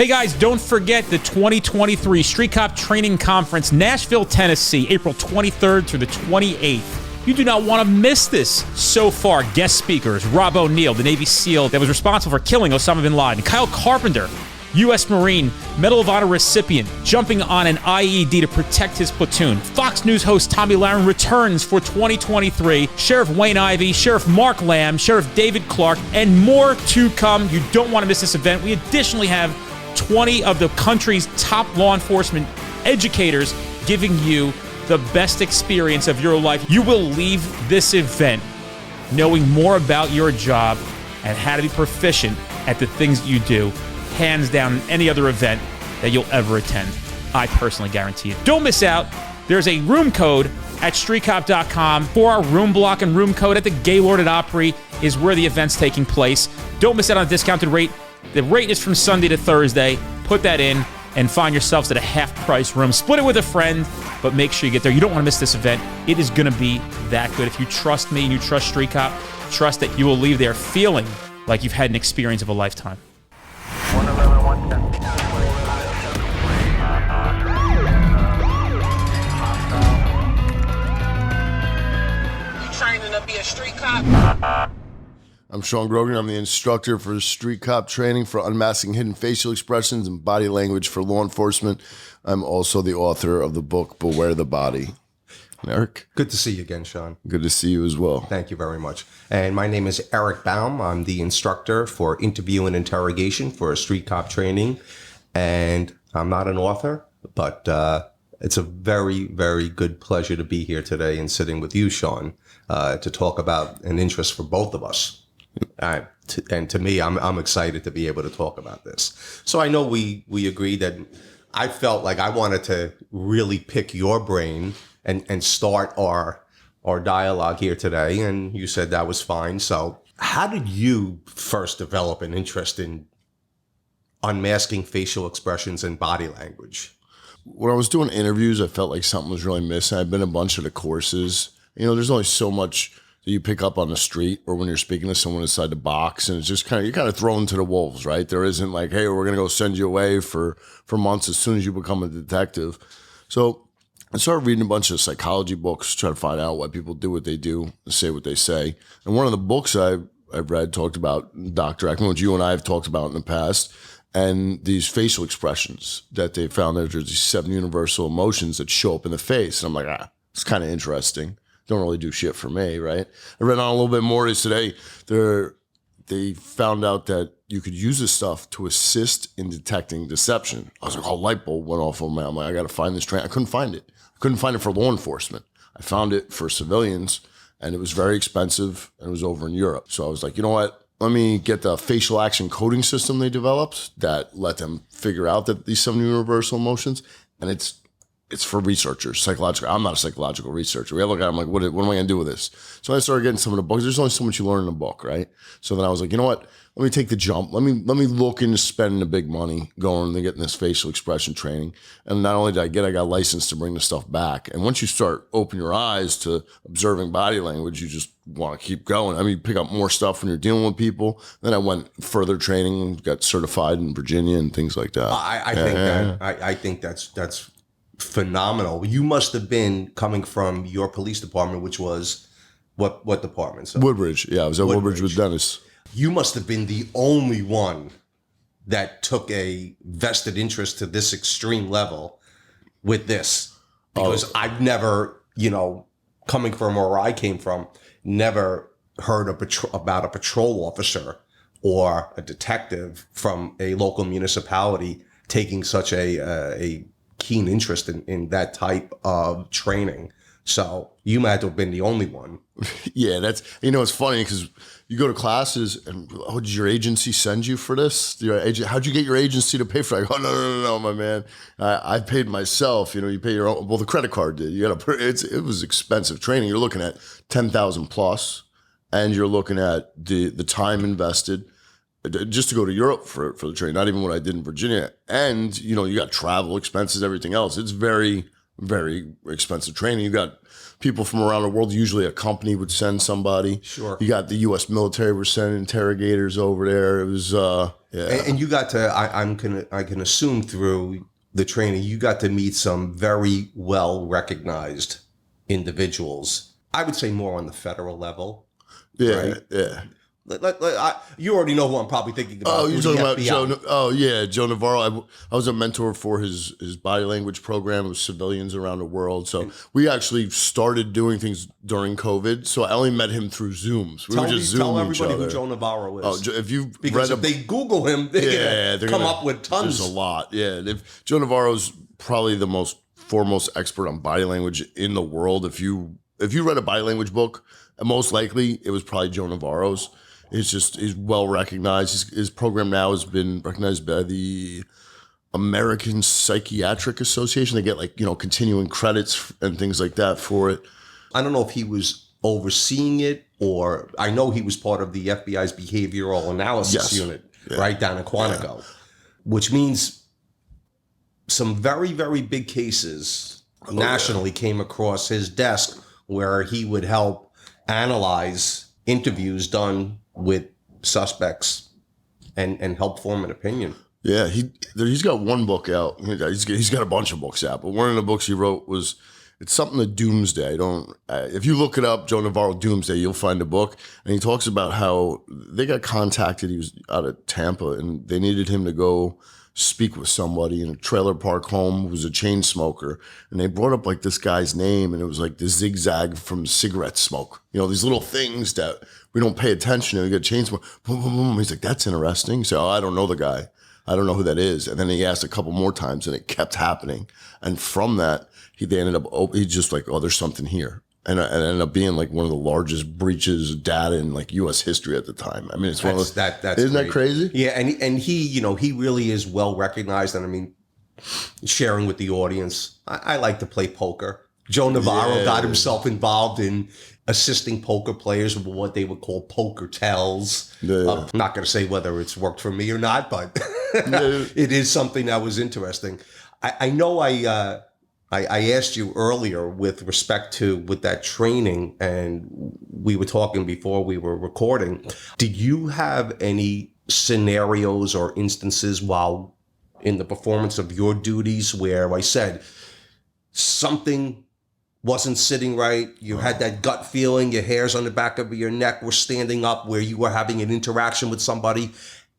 Hey guys, don't forget the 2023 Street Cop Training Conference, Nashville, Tennessee, April 23rd through the 28th. You do not want to miss this. So far, guest speakers, Rob O'Neill, the Navy SEAL that was responsible for killing Osama bin Laden, Kyle Carpenter, U.S. Marine, Medal of Honor recipient, jumping on an IED to protect his platoon. Fox News host Tommy Lahren returns for 2023. Sheriff Wayne Ivey, Sheriff Mark Lamb, Sheriff David Clark, and more to come. You don't want to miss this event. We additionally have 20 of the country's top law enforcement educators giving you the best experience of your life. You will leave this event knowing more about your job and how to be proficient at the things you do, hands down, in any other event that you'll ever attend. I personally guarantee it. Don't miss out. There's a room code at streetcop.com for our room block, and room code at the Gaylord at Opry is where the event's taking place. Don't miss out on a discounted rate. The rate is from Sunday to Thursday. Put that in and find yourselves at a half-price room. Split it with a friend, but make sure you get there. You don't want to miss this event. It is going to be that good. If you trust me and you trust Street Cop, trust that you will leave there feeling like you've had an experience of a lifetime. 111, 110. You training to be a street cop? I'm Sean Grogan. I'm the instructor for Street Cop Training for Unmasking Hidden Facial Expressions and Body Language for Law Enforcement. I'm also the author of the book, Beware the Body. Eric? Good to see you again, Sean. Good to see you as well. Thank you very much. And my name is Erik Baum. I'm the instructor for Interview and Interrogation for Street Cop Training. And I'm not an author, but it's a very, very good pleasure to be here today and sitting with you, Sean, to talk about an interest for both of us. And to me, I'm excited to be able to talk about this. So I know we agreed that I felt like I wanted to really pick your brain and start our dialogue here today. And you said that was fine. So how did you first develop an interest in unmasking facial expressions and body language? When I was doing interviews, I felt like something was really missing. I've been to a bunch of the courses. You know, there's only so much that you pick up on the street or when you're speaking to someone inside the box, and it's just you're kind of thrown to the wolves, right? There isn't like, hey, we're going to go send you away for months as soon as you become a detective. So I started reading a bunch of psychology books, trying to find out why people do what they do, say what they say. And one of the books I've read talked about Dr. Ekman, which you and I have talked about in the past, and these facial expressions that they found that there's these 7 universal emotions that show up in the face. And I'm like, it's kind of interesting. Don't really do shit for me, right? I read on a little bit more. They said, they found out that you could use this stuff to assist in detecting deception. I was like, light bulb went off on me. I'm like, I got to find this train. I couldn't find it. I couldn't find it for law enforcement. I found it for civilians, and it was very expensive, and it was over in Europe. So I was like, you know what? Let me get the facial action coding system they developed that let them figure out that these 7 universal emotions, and it's for researchers, psychological. I'm not a psychological researcher. We look at it, I'm like, what am I going to do with this? So I started getting some of the books. There's only so much you learn in a book, right? So then I was like, you know what? Let me take the jump. Let me look into spending the big money going and getting this facial expression training. And not only did I got licensed to bring the stuff back. And once you start opening your eyes to observing body language, you just want to keep going. I mean, you pick up more stuff when you're dealing with people. Then I went further training, got certified in Virginia and things like that. I think that's phenomenal. You must have been coming from your police department, which was what department? So Woodbridge. Yeah, I was at Woodbridge with Dennis. You must have been the only one that took a vested interest to this extreme level with this, because I've never, coming from where I came from, never heard about a patrol officer or a detective from a local municipality taking such a keen interest in that type of training. So you might have been the only one. Yeah, that's, it's funny because you go to classes and, did your agency send you for this? How'd you get your agency to pay for it? I go, no, my man. I paid myself. You pay your own. Well, the credit card did. It was expensive training. You're looking at 10,000 plus, and you're looking at the time invested just to go to Europe for the training. Not even what I did in Virginia. And, you got travel expenses, everything else. It's very, very expensive training. You got people from around the world. Usually a company would send somebody. Sure. You got the U.S. military were sending interrogators over there. It was, yeah. And you got to, I can assume through the training, you got to meet some very well recognized individuals. I would say more on the federal level. Yeah, right? yeah. You already know who I'm probably thinking about. Oh, you're through talking the about FBI. Joe? Oh, yeah, Joe Navarro. I was a mentor for his body language program with civilians around the world. So we actually started doing things during COVID. So I only met him through Zooms. We were just Tell Zooming each everybody other. who Joe Navarro is. Oh, if you've Because read if they Google him, they're they're come gonna up with tons. There's a lot. Yeah, Joe Navarro's probably the most foremost expert on body language in the world. If you read a body language book, most likely it was probably Joe Navarro's. He's well recognized. His program now has been recognized by the American Psychiatric Association. They get continuing credits and things like that for it. I don't know if he was overseeing it, or I know he was part of the FBI's behavioral analysis unit, right down in Quantico, which means some very, very big cases nationally came across his desk where he would help analyze interviews done with suspects and help form an opinion. Yeah, he's got one book out. He's got a bunch of books out, but one of the books he wrote it's something to Doomsday. If you look it up, Joe Navarro Doomsday, you'll find a book, and he talks about how they got contacted. He was out of Tampa, and they needed him to go speak with somebody in a trailer park home who was a chain smoker, and they brought up this guy's name, and it was like the zigzag from cigarette smoke. These little things that we don't pay attention to. You get chain smoke, boom, boom, boom. He's like, that's interesting. So I don't know the guy. I don't know who that is. And then he asked a couple more times, and it kept happening. And from that, they ended up, he's just like, oh, there's something here. And it ended up being one of the largest breaches of data in U.S. history at the time. I mean, it's one of those, that's isn't great. that crazy? Yeah, and he, he really is well recognized. And I mean, sharing with the audience, I like to play poker. Joe Navarro got himself involved in assisting poker players with what they would call poker tells. I'm not going to say whether it's worked for me or not, but it is something that was interesting. I know I asked you earlier with respect to with that training, and we were talking before we were recording. Did you have any scenarios or instances while in the performance of your duties where I said something wasn't sitting right, you had that gut feeling, your hairs on the back of your neck were standing up, where you were having an interaction with somebody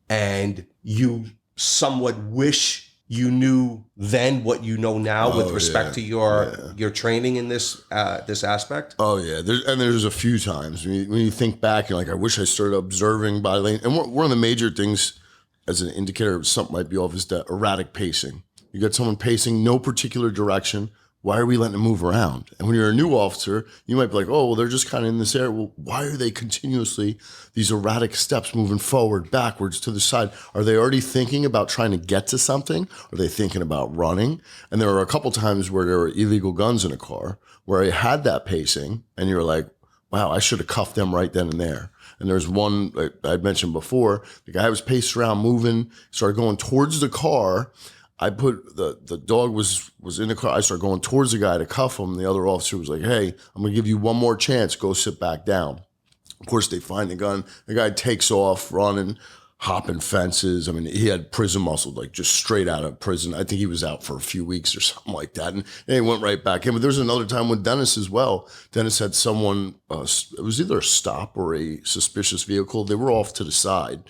and you somewhat wish you knew then what you know now with respect to your training in this aspect? Oh yeah, there's a few times when you think back, you're like, I wish I started observing body language. And one of the major things as an indicator of something might be off is that erratic pacing. You got someone pacing no particular direction. Why are we letting them move around? And when you're a new officer, you might be like, oh, well, they're just kind of in this area. Well, why are they continuously these erratic steps moving forward, backwards, to the side? Are they already thinking about trying to get to something? Are they thinking about running? And there were a couple times where there were illegal guns in a car where I had that pacing, and you're like, wow, I should have cuffed them right then and there. And there's one I'd mentioned before. The guy was paced around, moving, started going towards the car. I put the dog was in the car. I started going towards the guy to cuff him. The other officer was like, hey, I'm going to give you one more chance. Go sit back down. Of course, they find the gun. The guy takes off running, hopping fences. I mean, he had prison muscle, just straight out of prison. I think he was out for a few weeks or something like that. And he went right back in. But there's another time with Dennis as well. Dennis had someone, it was either a stop or a suspicious vehicle. They were off to the side.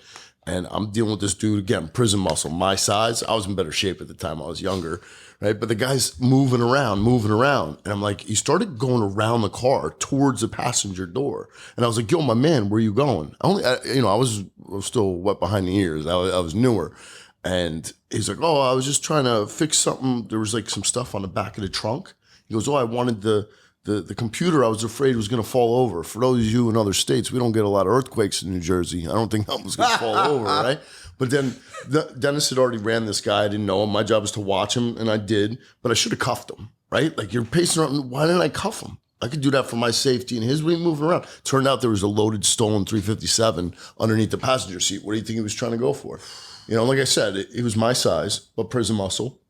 And I'm dealing with this dude, again, prison muscle, my size. I was in better shape at the time. I was younger, right? But the guy's moving around. And I'm like, he started going around the car towards the passenger door. And I was like, yo, my man, where you going? I was still wet behind the ears. I was newer. And he's like, oh, I was just trying to fix something. There was some stuff on the back of the trunk. He goes, oh, I wanted the computer, I was afraid was going to fall over. For those of you in other states, we don't get a lot of earthquakes in New Jersey. I don't think that was going to fall over, right? But then Dennis had already ran this guy. I didn't know him. My job was to watch him, and I did. But I should have cuffed him, right? You're pacing around. Why didn't I cuff him? I could do that for my safety and his. We moving around. Turned out there was a loaded, stolen 357 underneath the passenger seat. What do you think he was trying to go for? Like I said, it was my size, but prison muscle.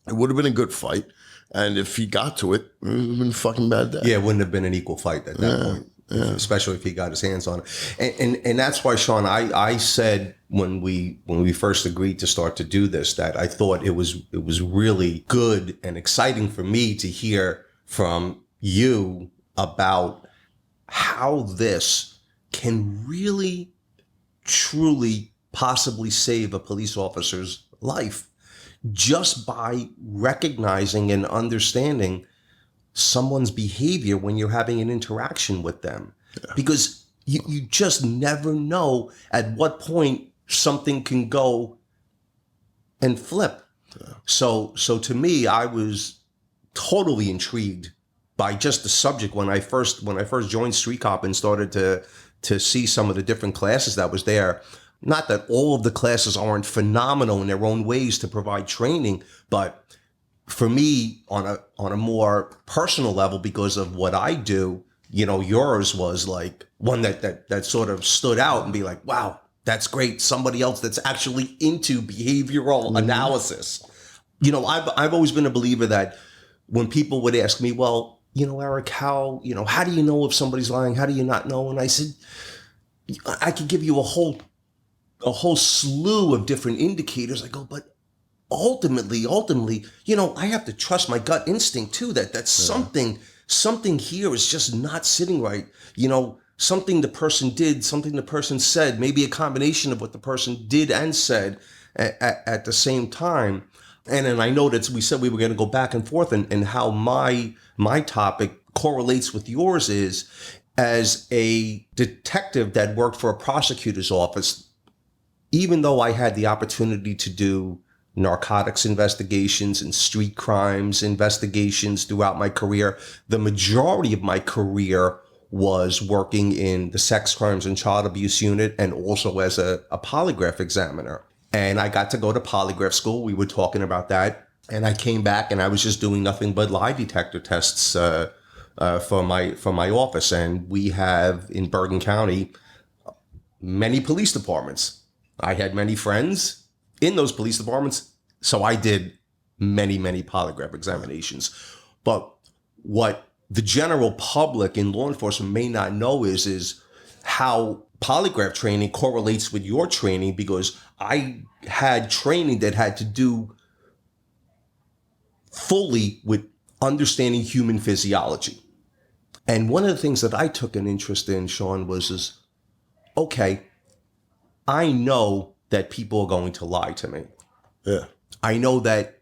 It would have been a good fight. And if he got to it, it would have been a fucking bad day. Yeah, it wouldn't have been an equal fight at that point, especially if he got his hands on it. And that's why, Sean, I said when we first agreed to start to do this that I thought it was really good and exciting for me to hear from you about how this can really, truly, possibly save a police officer's life just by recognizing and understanding someone's behavior when you're having an interaction with them. Yeah. Because you just never know at what point something can go and flip. Yeah. So to me, I was totally intrigued by just the subject when I first joined Street Cop and started to see some of the different classes that was there. Not that all of the classes aren't phenomenal in their own ways to provide training, but for me, on a more personal level, because of what I do, yours was like one that sort of stood out and be like, wow, that's great. Somebody else that's actually into behavioral analysis. I've always been a believer that when people would ask me, well, Eric, how do you know if somebody's lying? How do you not know? And I said, I could give you a whole slew of different indicators. I go, but ultimately, I have to trust my gut instinct too, that something here is just not sitting right. Something the person did, something the person said, maybe a combination of what the person did and said at the same time. And then I know that we said we were going to go back and forth and how my topic correlates with yours is, as a detective that worked for a prosecutor's office, even though I had the opportunity to do narcotics investigations and street crimes investigations throughout my career, the majority of my career was working in the sex crimes and child abuse unit and also as a polygraph examiner. And I got to go to polygraph school. We were talking about that. And I came back and I was just doing nothing but lie detector tests for my office. And we have in Bergen County many police departments. I had many friends in those police departments, so I did many polygraph examinations. But what the general public in law enforcement may not know is how polygraph training correlates with your training, because I had training that had to do fully with understanding human physiology. And one of the things that I took an interest in, Sean, was okay, I know that people are going to lie to me. Yeah. I know that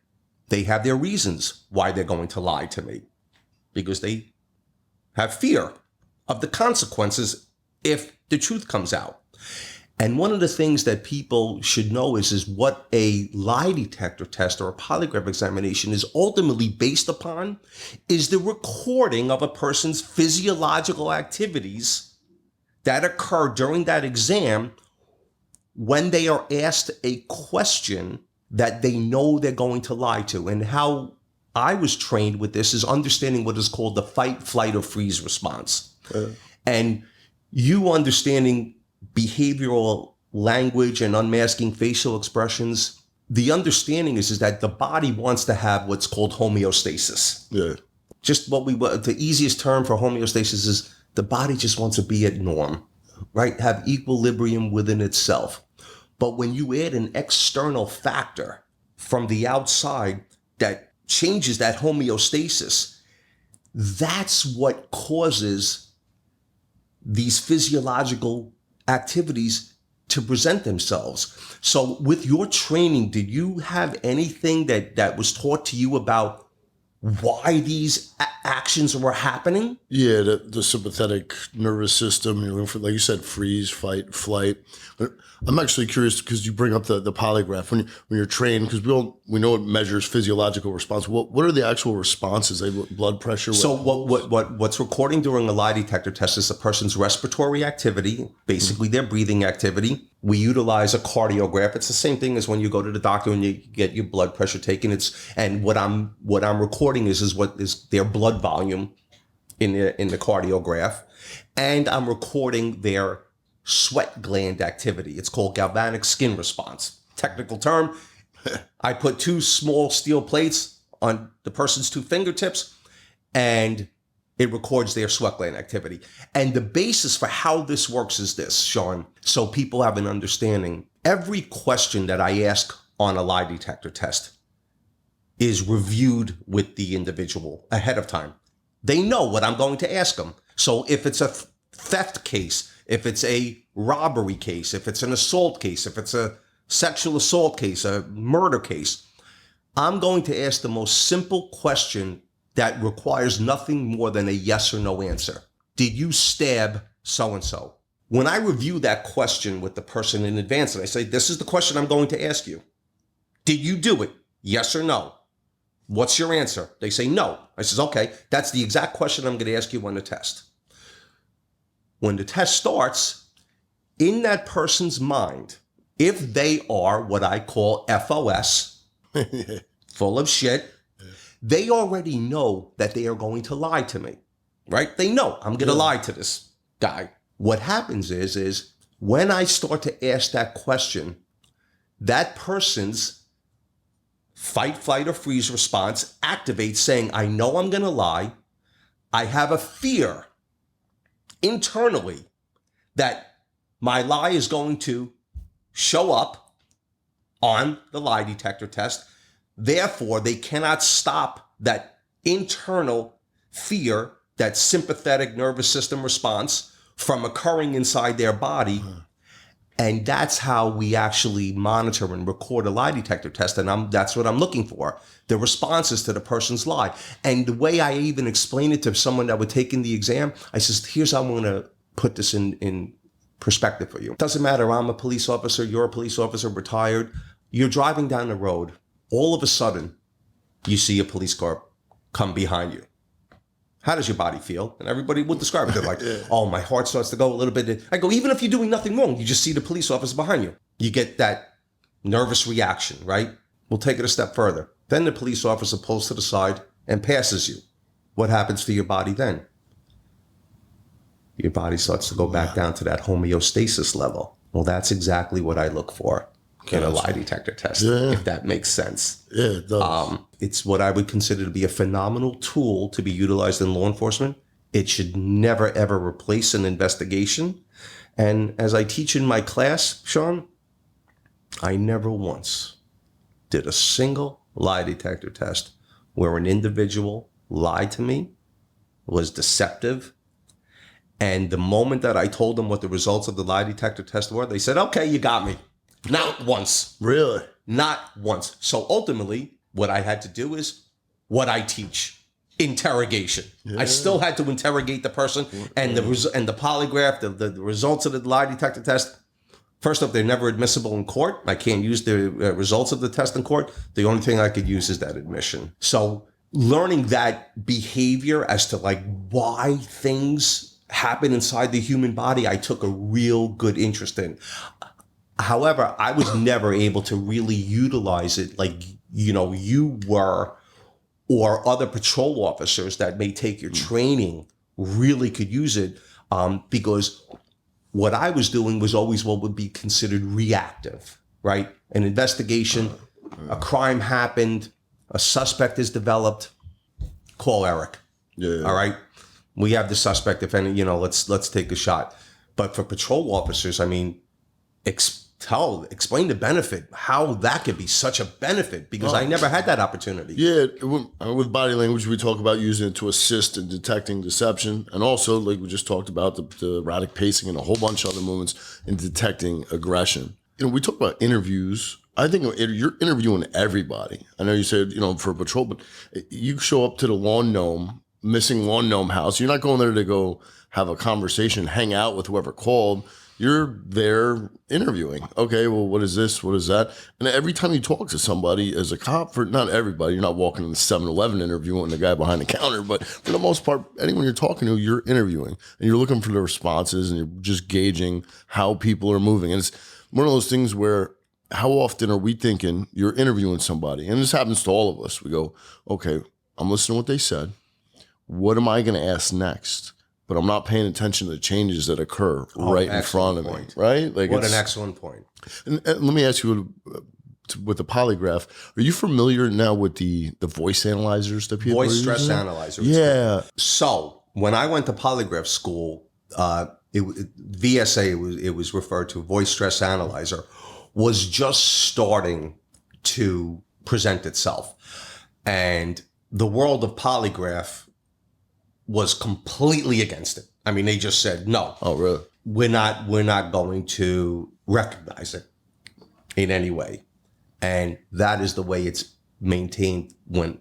they have their reasons why they're going to lie to me, because they have fear of the consequences if the truth comes out. And one of the things that people should know is what a lie detector test or a polygraph examination is ultimately based upon is the recording of a person's physiological activities that occur during that exam when they are asked a question that they know they're going to lie to. And how I was trained with this is understanding what is called the fight, flight, or freeze response. And you understanding behavioral language and unmasking facial expressions, the understanding is that the body wants to have what's called homeostasis. Yeah. Just the easiest term for homeostasis is the body just wants to be at norm, right? Have equilibrium within itself. But when you add an external factor from the outside that changes that homeostasis, that's what causes these physiological activities to present themselves. So with your training, did you have anything that was taught to you about why these actions were happening? Yeah, the sympathetic nervous system, like you said, freeze, fight, flight. But I'm actually curious because you bring up the polygraph when you're trained, because we know it measures physiological response. What are the actual responses? Blood pressure? So what's recording during a lie detector test is a person's respiratory activity, basically their breathing activity. We utilize a cardiograph. It's the same thing as when you go to the doctor and you get your blood pressure taken. And what I'm recording is what is their blood volume in the cardiograph, and I'm recording their sweat gland activity. It's called galvanic skin response. Technical term. I put two small steel plates on the person's two fingertips, and it records their sweat gland activity. And the basis for how this works is this, Sean, so people have an understanding. Every question that I ask on a lie detector test is reviewed with the individual ahead of time. They know what I'm going to ask them. So if it's a theft case, if it's a robbery case, if it's an assault case, if it's a sexual assault case, a murder case, I'm going to ask the most simple question that requires nothing more than a yes or no answer. Did you stab so-and-so? When I review that question with the person in advance and I say, this is the question I'm going to ask you. Did you do it? Yes or no? What's your answer? They say no. I says, okay, that's the exact question I'm going to ask you on the test. When the test starts, in that person's mind, if they are what I call FOS, full of shit, they already know that they are going to lie to me, right? They know I'm going to lie to this guy. What happens is when I start to ask that question, that person's fight, flight, or freeze response activates saying, I know I'm going to lie. I have a fear internally that my lie is going to show up on the lie detector test. Therefore, they cannot stop that internal fear, that sympathetic nervous system response from occurring inside their body. And that's how we actually monitor and record a lie detector test. And that's what I'm looking for, the responses to the person's lie. And the way I even explain it to someone that would take in the exam, I says, here's how I'm going to put this in perspective for you. It doesn't matter, I'm a police officer, you're a police officer, retired. You're driving down the road. All of a sudden, you see a police car come behind you. How does your body feel? And everybody would describe it. They're like, oh, my heart starts to go a little bit. I go, even if you're doing nothing wrong, you just see the police officer behind you. You get that nervous reaction, right? We'll take it a step further. Then the police officer pulls to the side and passes you. What happens to your body then? Your body starts to go back down to that homeostasis level. Well, that's exactly what I look for in a lie detector test, if that makes sense. Yeah, it does. It's what I would consider to be a phenomenal tool to be utilized in law enforcement. It should never, ever replace an investigation. And as I teach in my class, Sean, I never once did a single lie detector test where an individual lied to me, was deceptive. And the moment that I told them what the results of the lie detector test were, they said, okay, you got me. Not once. Really? Not once. So ultimately, what I had to do is what I teach. Interrogation. Yeah. I still had to interrogate the person, and the polygraph, the results of the lie detector test. First off, they're never admissible in court. I can't use the results of the test in court. The only thing I could use is that admission. So learning that behavior as to like why things happen inside the human body, I took a real good interest in. However, I was never able to really utilize it like, you were, or other patrol officers that may take your training really could use it, because what I was doing was always what would be considered reactive, right? An investigation, a crime happened, a suspect is developed, call Eric. Yeah. All right. We have the suspect, if any, let's take a shot. But for patrol officers, I mean, explain the benefit, how that could be such a benefit, because I never had that opportunity. Yeah, with body language, we talk about using it to assist in detecting deception, and also, like we just talked about, the erratic pacing and a whole bunch of other movements in detecting aggression. We talk about interviews. I think you're interviewing everybody. I know you said, for a patrol, but you show up to the missing lawn gnome house. You're not going there to go have a conversation, hang out with whoever called. You're there interviewing. Okay, well, what is this? What is that? And every time you talk to somebody as a cop, for not everybody, you're not walking in the 7-Eleven interviewing the guy behind the counter, but for the most part, anyone you're talking to, you're interviewing. And you're looking for the responses, and you're just gauging how people are moving. And it's one of those things where, how often are we thinking you're interviewing somebody? And this happens to all of us. We go, okay, I'm listening to what they said. What am I going to ask next? But I'm not paying attention to the changes that occur right in front of me, right? Like, what an excellent point. And let me ask you with the polygraph. Are you familiar now with the voice analyzers that people Voice are stress using? analyzer. Yeah. So when I went to polygraph school, VSA, it was referred to, voice stress analyzer, was just starting to present itself. And the world of polygraph was completely against it. I mean, they just said, no. Oh, really? We're not going to recognize it in any way. And that is the way it's maintained when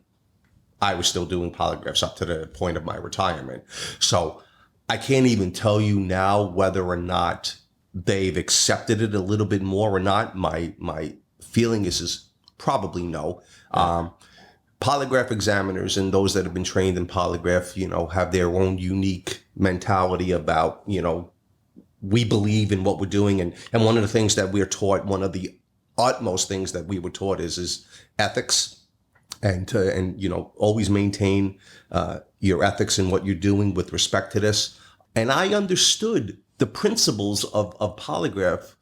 I was still doing polygraphs up to the point of my retirement. So I can't even tell you now whether or not they've accepted it a little bit more or not. My feeling is probably no. Polygraph examiners and those that have been trained in polygraph, have their own unique mentality about, we believe in what we're doing. And one of the things that we're taught, one of the utmost things that we were taught is ethics, and always maintain your ethics in what you're doing with respect to this. And I understood the principles of polygraph,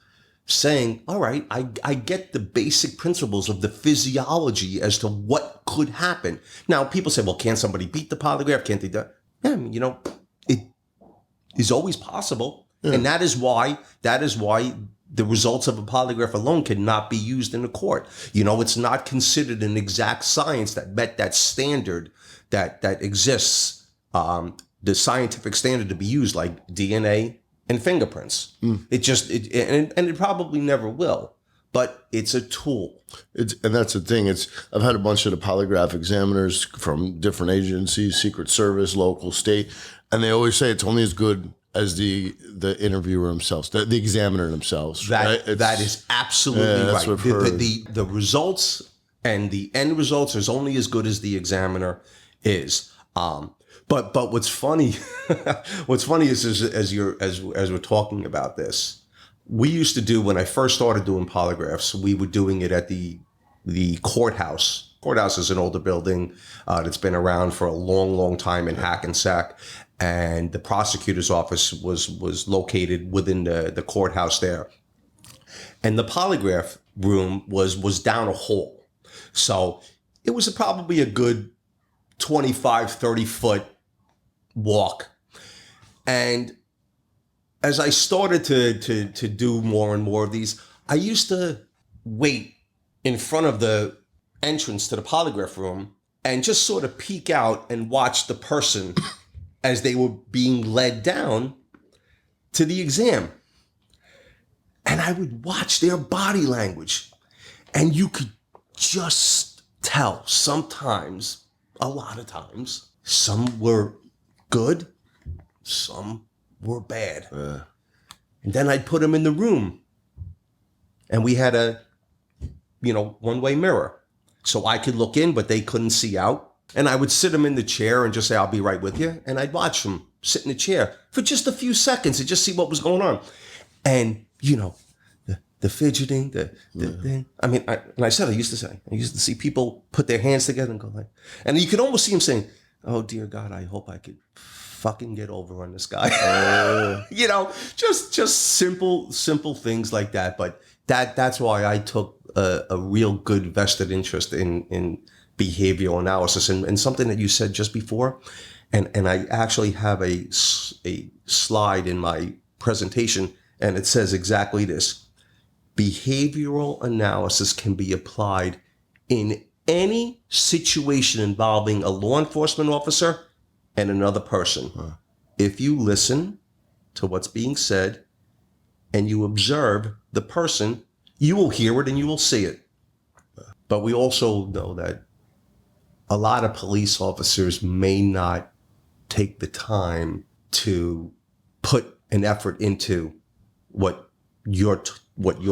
saying, all right, I get the basic principles of the physiology as to what could happen. Now, people say, well, can't somebody beat the polygraph? Can't they do it? Yeah, I mean, it is always possible. Yeah. And that is why the results of a polygraph alone cannot be used in a court. It's not considered an exact science that met that standard that exists, the scientific standard to be used, like DNA and fingerprints. It probably never will, but it's a tool. And that's the thing. I've had a bunch of the polygraph examiners from different agencies, Secret Service, local, state, and they always say it's only as good as the interviewer themselves, the examiner themselves. That is absolutely right. That's what I've heard. The results and the end results is only as good as the examiner is. But what's funny is as we're talking about this, we used to do, when I first started doing polygraphs, we were doing it at the courthouse. Courthouse is an older building that's been around for a long, long time in Hackensack. And the prosecutor's office was located within the courthouse there. And the polygraph room was down a hall. So it was probably a good 25, 30 foot walk. And as I started to do more and more of these, I used to wait in front of the entrance to the polygraph room and just sort of peek out and watch the person as they were being led down to the exam. And I would watch their body language, and you could just tell sometimes, a lot of times, some were good, some were bad. And then I'd put them in the room, and we had a, one-way mirror. So I could look in, but they couldn't see out. And I would sit them in the chair and just say, I'll be right with you. And I'd watch them sit in the chair for just a few seconds and just see what was going on. And, the fidgeting, the thing. I mean, I used to see people put their hands together and go like, and you could almost see them saying, oh, dear God, I hope I could fucking get over on this guy. Just simple things like that. But that's why I took a real good vested interest in behavioral analysis, and something that you said just before, and I actually have a slide in my presentation, and it says exactly this: behavioral analysis can be applied in any situation involving a law enforcement officer and another person. If you listen to what's being said and you observe the person, you will hear it and you will see it. But we also know that a lot of police officers may not take the time to put an effort into what you're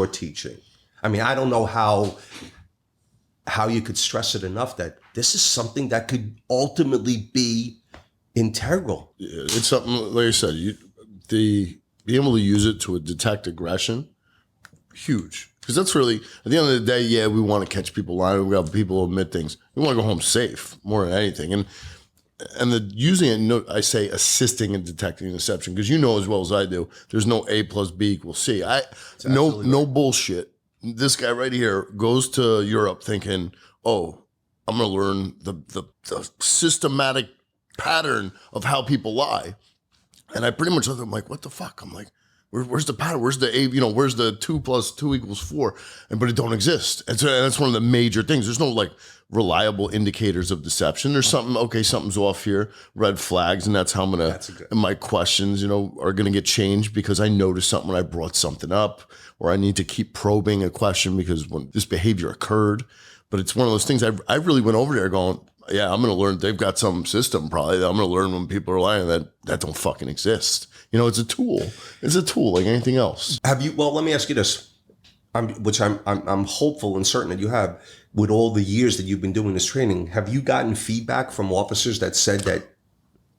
teaching. I mean, I don't know how you could stress it enough that this is something that could ultimately be integral. It's something, like I said, being able to use it to detect aggression, huge. Because that's really, at the end of the day, yeah, we want to catch people lying. We have people who admit things. We want to go home safe more than anything. And using it, I say assisting in detecting deception, because as well as I do, there's no A plus B equals C. No bullshit. this guy right here goes to Europe thinking, oh, I'm going to learn the systematic pattern of how people lie. And I pretty much looked at him like, what the fuck? I'm like, where's the pattern? Where's the A, where's the 2 + 2 = 4? But it don't exist. And so that's one of the major things. There's no like reliable indicators of deception. There's something, okay, something's off here, red flags. And that's how I'm going to, and my questions, are going to get changed because I noticed something when I brought something up, or I need to keep probing a question because when this behavior occurred. But it's one of those things I really went over there going, yeah, I'm going to learn. They've got some system probably that I'm going to learn when people are lying that don't fucking exist. It's a tool. It's a tool like anything else. Have you? Well, let me ask you this, which I'm hopeful and certain that you have. With all the years that you've been doing this training, have you gotten feedback from officers that said that?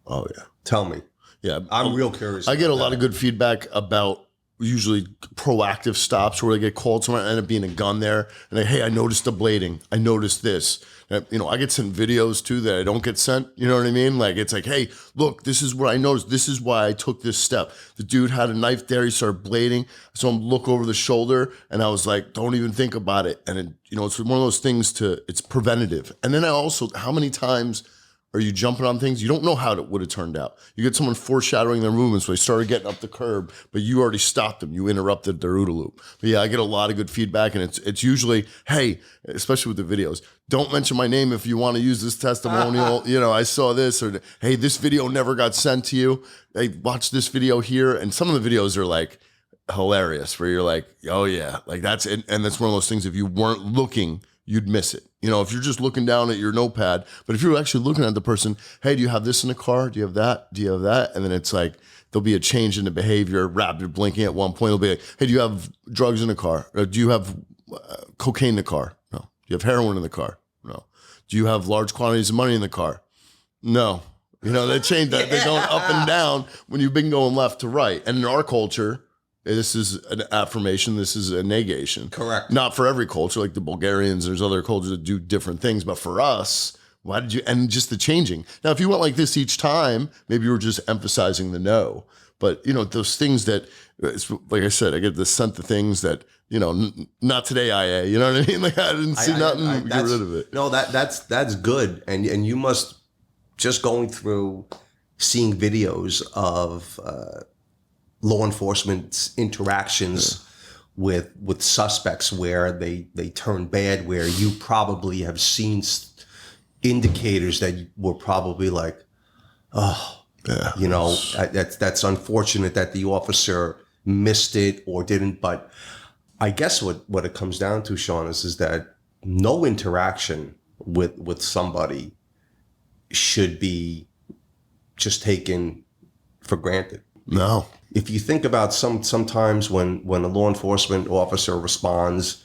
Oh yeah. Tell me. Yeah, I'm real curious. I get a lot of good feedback about usually proactive stops where they get called somewhere and end up being a gun there. And they, hey, I noticed the blading. I noticed this. I get sent videos too that I don't get sent. You know what I mean? Like, it's like, hey, look, this is what I noticed. This is why I took this step. The dude had a knife there. He started blading. So I'm look over the shoulder and I was like, don't even think about it. And it's one of those things it's preventative. And then I also, how many times are you jumping on things? You don't know how it would have turned out. You get someone foreshadowing their movements. So they started getting up the curb, but you already stopped them. You interrupted their OODA loop. But yeah, I get a lot of good feedback, and it's usually, hey, especially with the videos, don't mention my name if you want to use this testimonial. I saw this, or hey, this video never got sent to you. Hey, watch this video here. And some of the videos are like hilarious, where you're like, oh yeah, like that's it. And that's one of those things. If you weren't looking, you'd miss it. If you're just looking down at your notepad, but if you're actually looking at the person, hey, do you have this in the car? Do you have that? Do you have that? And then it's like, there'll be a change in the behavior, rapid blinking at one point. It'll be like, hey, do you have drugs in the car? Or do you have cocaine in the car? No. Do you have heroin in the car? No. Do you have large quantities of money in the car? No. They change that. They're going up and down when you've been going left to right. And in our culture, this is an affirmation. This is a negation. Correct. Not for every culture, like the Bulgarians. There's other cultures that do different things. But for us, why did you? And just the changing. Now, if you went like this each time, maybe you were just emphasizing the no. But those things that, like I said, I get sent the things that not today, IA. You know what I mean? Like I didn't see nothing. Get rid of it. No, that's good. And you must just going through seeing videos of law enforcement's interactions with suspects where they turn bad, where you probably have seen indicators that were probably like, oh, yeah, that's unfortunate that the officer missed it or didn't. But I guess what it comes down to, Sean, is that no interaction with somebody should be just taken for granted. No. If you think about sometimes when a law enforcement officer responds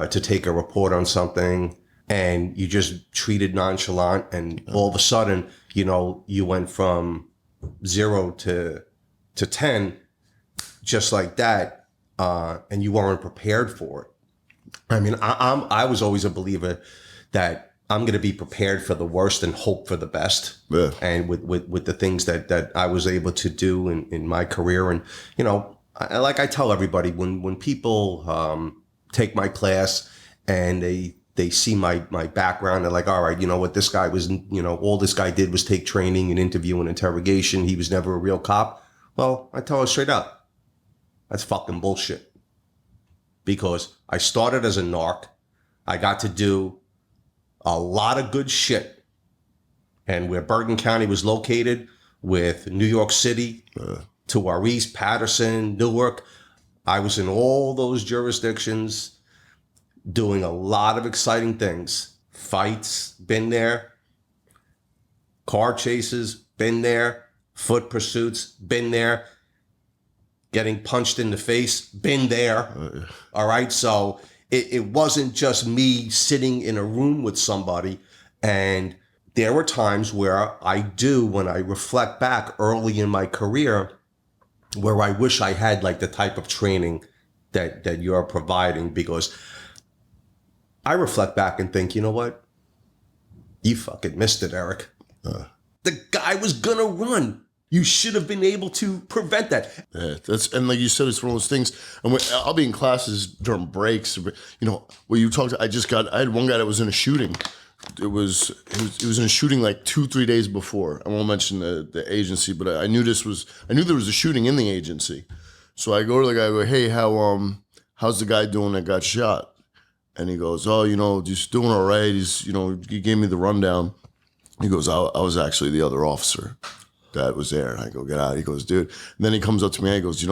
to take a report on something and you just treat it nonchalant, and all of a sudden, you went from 0 to 10 just like that, and you weren't prepared for it. I mean, I was always a believer that I'm going to be prepared for the worst and hope for the best. Yeah. And with the things that I was able to do in my career. And, like I tell everybody, when people take my class and they see my background, they're like, all right, what this guy was, all this guy did was take training and interview and interrogation. He was never a real cop. Well, I tell her straight up, that's fucking bullshit. Because I started as a narc. I got to do a lot of good shit. And where Bergen County was located with New York City to our east, Patterson, Newark, I was in all those jurisdictions doing a lot of exciting things. Fights, been there. Car chases, been there. Foot pursuits, been there. Getting punched in the face, been there. All right, so it wasn't just me sitting in a room with somebody. And there were times where when I reflect back early in my career, where I wish I had like the type of training that you're providing, because I reflect back and think, you know what? You fucking missed it, Eric. The guy was gonna run. You should have been able to prevent that. Yeah, and like you said, it's one of those things. And I'll be in classes during breaks. You know, where you talked. I had one guy that was in a shooting. It was in a shooting like 2-3 days before. I won't mention the agency, but I knew there was a shooting in the agency. So I go to the guy. I go, hey, how's the guy doing that got shot? And he goes, oh, just doing all right. He gave me the rundown. He goes, I was actually the other officer that was there. And I go, get out. He goes, dude. And then he comes up to me. He goes,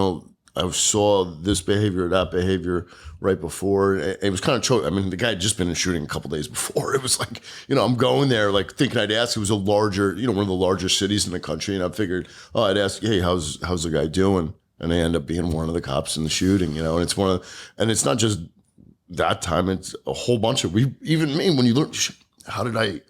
I saw this behavior, that behavior right before. It was kind of choking. I mean, the guy had just been in shooting a couple days before. It was like, I'm going there like thinking I'd ask. It was a larger, one of the larger cities in the country. And I figured, I'd ask, hey, how's the guy doing? And they end up being one of the cops in the shooting, and it's and it's not just that time. It's a whole bunch of, even me, when you learn, how did I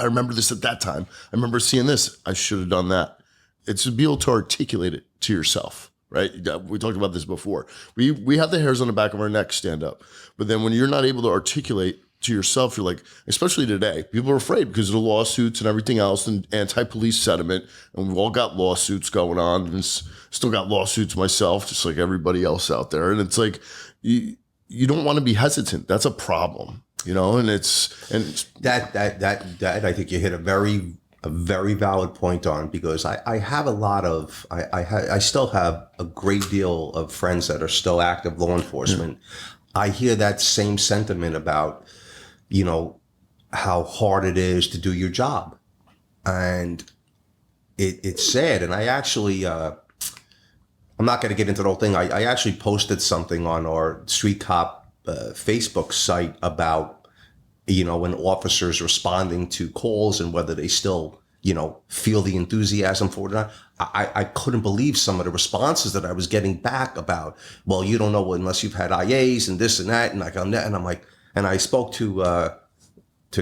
remember this at that time. I remember seeing this. I should have done that. It's to be able to articulate it to yourself, right? We talked about this before. We have the hairs on the back of our neck stand up. But then when you're not able to articulate to yourself, you're like, especially today, people are afraid because of the lawsuits and everything else and anti-police sentiment. And we've all got lawsuits going on and still got lawsuits myself, just like everybody else out there. And it's like, you don't want to be hesitant. That's a problem. And it's that I think you hit a very valid point on, because I have a lot of I still have a great deal of friends that are still active law enforcement. Yeah. I hear that same sentiment about how hard it is to do your job, and it's sad. And I actually I'm not going to get into the whole thing. I actually posted something on our Street Cop Facebook site about, when officers responding to calls and whether they still, feel the enthusiasm for it or not. I couldn't believe some of the responses that I was getting back about, well, you don't know unless you've had IAs and this and that. And I'm like, and I spoke to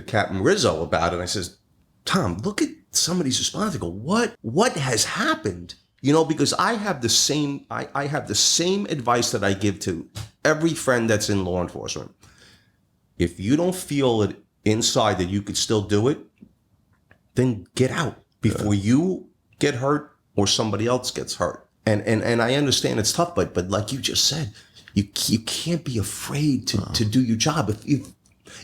Captain Rizzo about it. And I says, Tom, look at some of these responses. I go, what has happened? Because I have the same advice that I give to every friend that's in law enforcement. If you don't feel it inside that you could still do it, then get out before you get hurt or somebody else gets hurt. And I understand it's tough, but like you just said, you can't be afraid to do your job.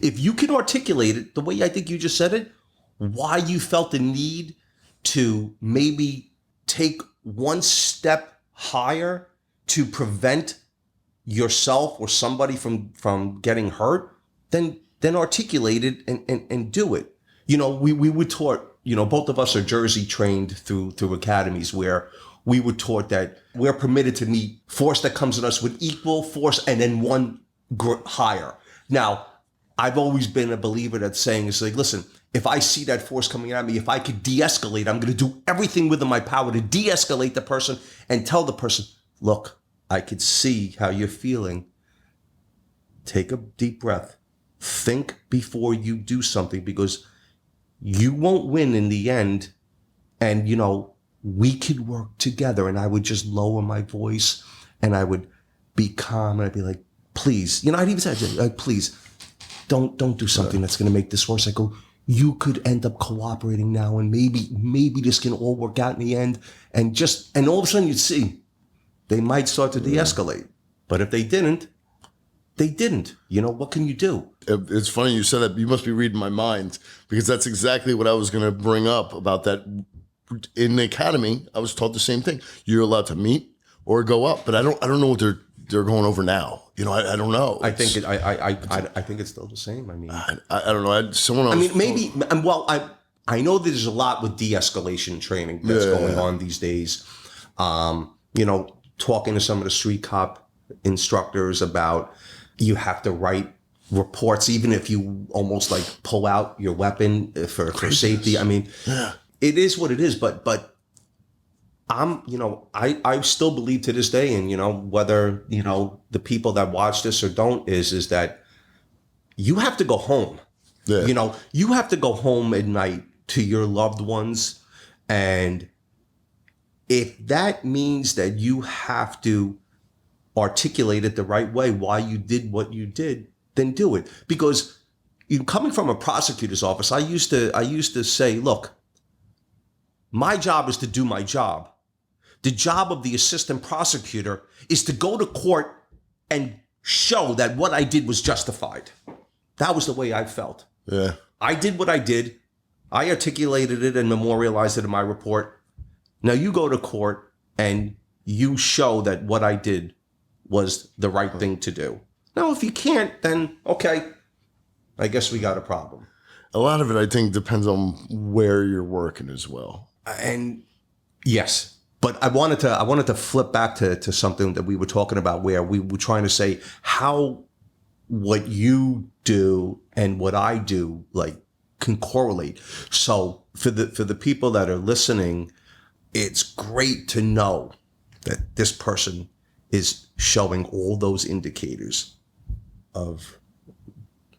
If you can articulate it the way I think you just said it, why you felt the need to maybe take one step higher to prevent yourself or somebody from getting hurt, then articulate it and do it. We were taught, both of us are Jersey trained through academies where we were taught that we're permitted to meet force that comes at us with equal force and then one higher. Now, I've always been a believer that's saying, it's like, listen, if I see that force coming at me, if I could de-escalate, I'm going to do everything within my power to de-escalate the person and tell the person, look, I could see how you're feeling. Take a deep breath. Think before you do something, because you won't win in the end. And, we could work together. And I would just lower my voice and I would be calm. And I'd be like, please, I'd even say, like, please don't do something that's going to make this worse. I go, you could end up cooperating now. And maybe this can all work out in the end. And all of a sudden you'd see they might start to de-escalate. But if they didn't, they didn't. What can you do? It's funny you said that. You must be reading my mind, because that's exactly what I was going to bring up about that. In the academy, I was taught the same thing. You're allowed to meet or go up, but I don't know what they're going over now. I don't know. I think I think it's still the same. I mean, I don't know. Someone else. I mean, maybe. Well, I know there's a lot with de-escalation training that's going on these days. Talking to some of the street cop instructors about, you have to write reports, even if you almost like pull out your weapon for safety. I mean, it is what it is, but I still believe to this day, and, whether, the people that watch this or don't, is that you have to go home. Yeah. You have to go home at night to your loved ones. And if that means that you have to articulate it the right way why you did what you did, then do it. Because coming from a prosecutor's office, I used to say, look, My job is to do my job. The job of the assistant prosecutor is to go to court and show that what I did was justified. That was the way I felt. Yeah. I did what I did. I articulated it and memorialized it in my report. Now you go to court and you show that what I did was the right thing to do. Now, if you can't, then okay, I guess we got a problem. A lot of it, I think, depends on where you're working as well. And yes, but I wanted to flip back to something that we were talking about, where we were trying to say how what you do and what I do can correlate. So for the people that are listening, it's great to know that this person is showing all those indicators of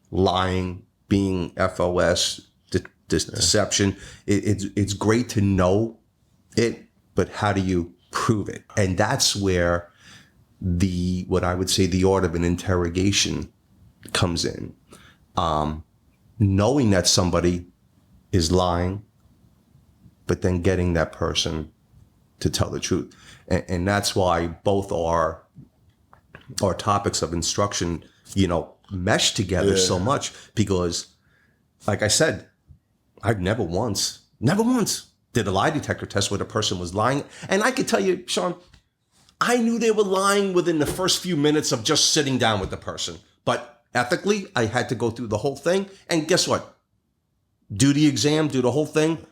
lying, being FOS, deception. It's great to know it, but how do you prove it? And that's where what I would say the art of an interrogation comes in. Knowing that somebody is lying, but then getting that person to tell the truth. And that's why both our topics of instruction, mesh together so much, because like I said, I've never once did a lie detector test where the person was lying. And I could tell you, Sean, I knew they were lying within the first few minutes of just sitting down with the person. But ethically, I had to go through the whole thing. And guess what? Do the exam, do the whole thing.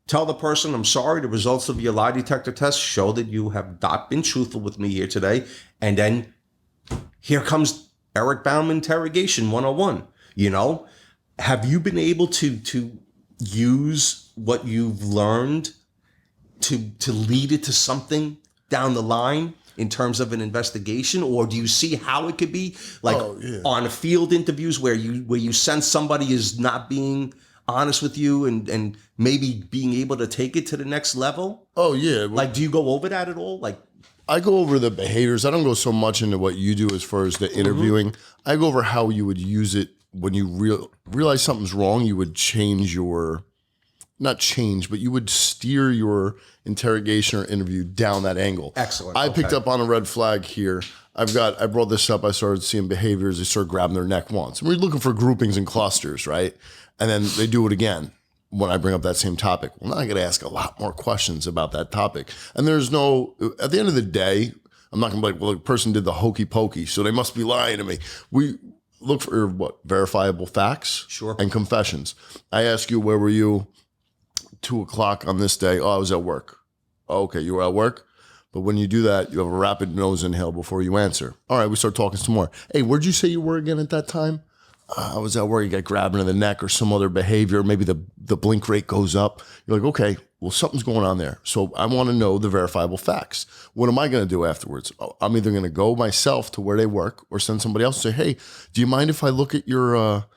Tell the person, I'm sorry, the results of your lie detector test show that you have not been truthful with me here today. And then here comes Erik Baum interrogation 101. Have you been able to use what you've learned to lead it to something down the line in terms of an investigation? Or do you see how it could be on field interviews where you sense somebody is not being honest with you and maybe being able to take it to the next level? Oh, yeah. Do you go over that at all? I go over the behaviors. I don't go so much into what you do as far as the interviewing. Mm-hmm. I go over how you would use it when you realize something's wrong. You would change but you would steer your interrogation or interview down that angle. Excellent. I picked up on a red flag here. I brought this up. I started seeing behaviors. They start grabbing their neck once. And we're looking for groupings and clusters, right? And then they do it again when I bring up that same topic. Well, now I got to ask a lot more questions about that topic. And at the end of the day, I'm not going to be like, well, the person did the hokey pokey, so they must be lying to me. We look for verifiable facts. Sure. And confessions. I ask you, where were you 2:00 on this day? Oh, I was at work. Oh, okay, you were at work? But when you do that, you have a rapid nose inhale before you answer. All right, we start talking some more. Hey, where'd you say you were again at that time? I was at work. You got grabbing in the neck or some other behavior. Maybe the blink rate goes up. You're like, okay, well, something's going on there. So I want to know the verifiable facts. What am I going to do afterwards? I'm either going to go myself to where they work or send somebody else and say, hey, do you mind if I look at your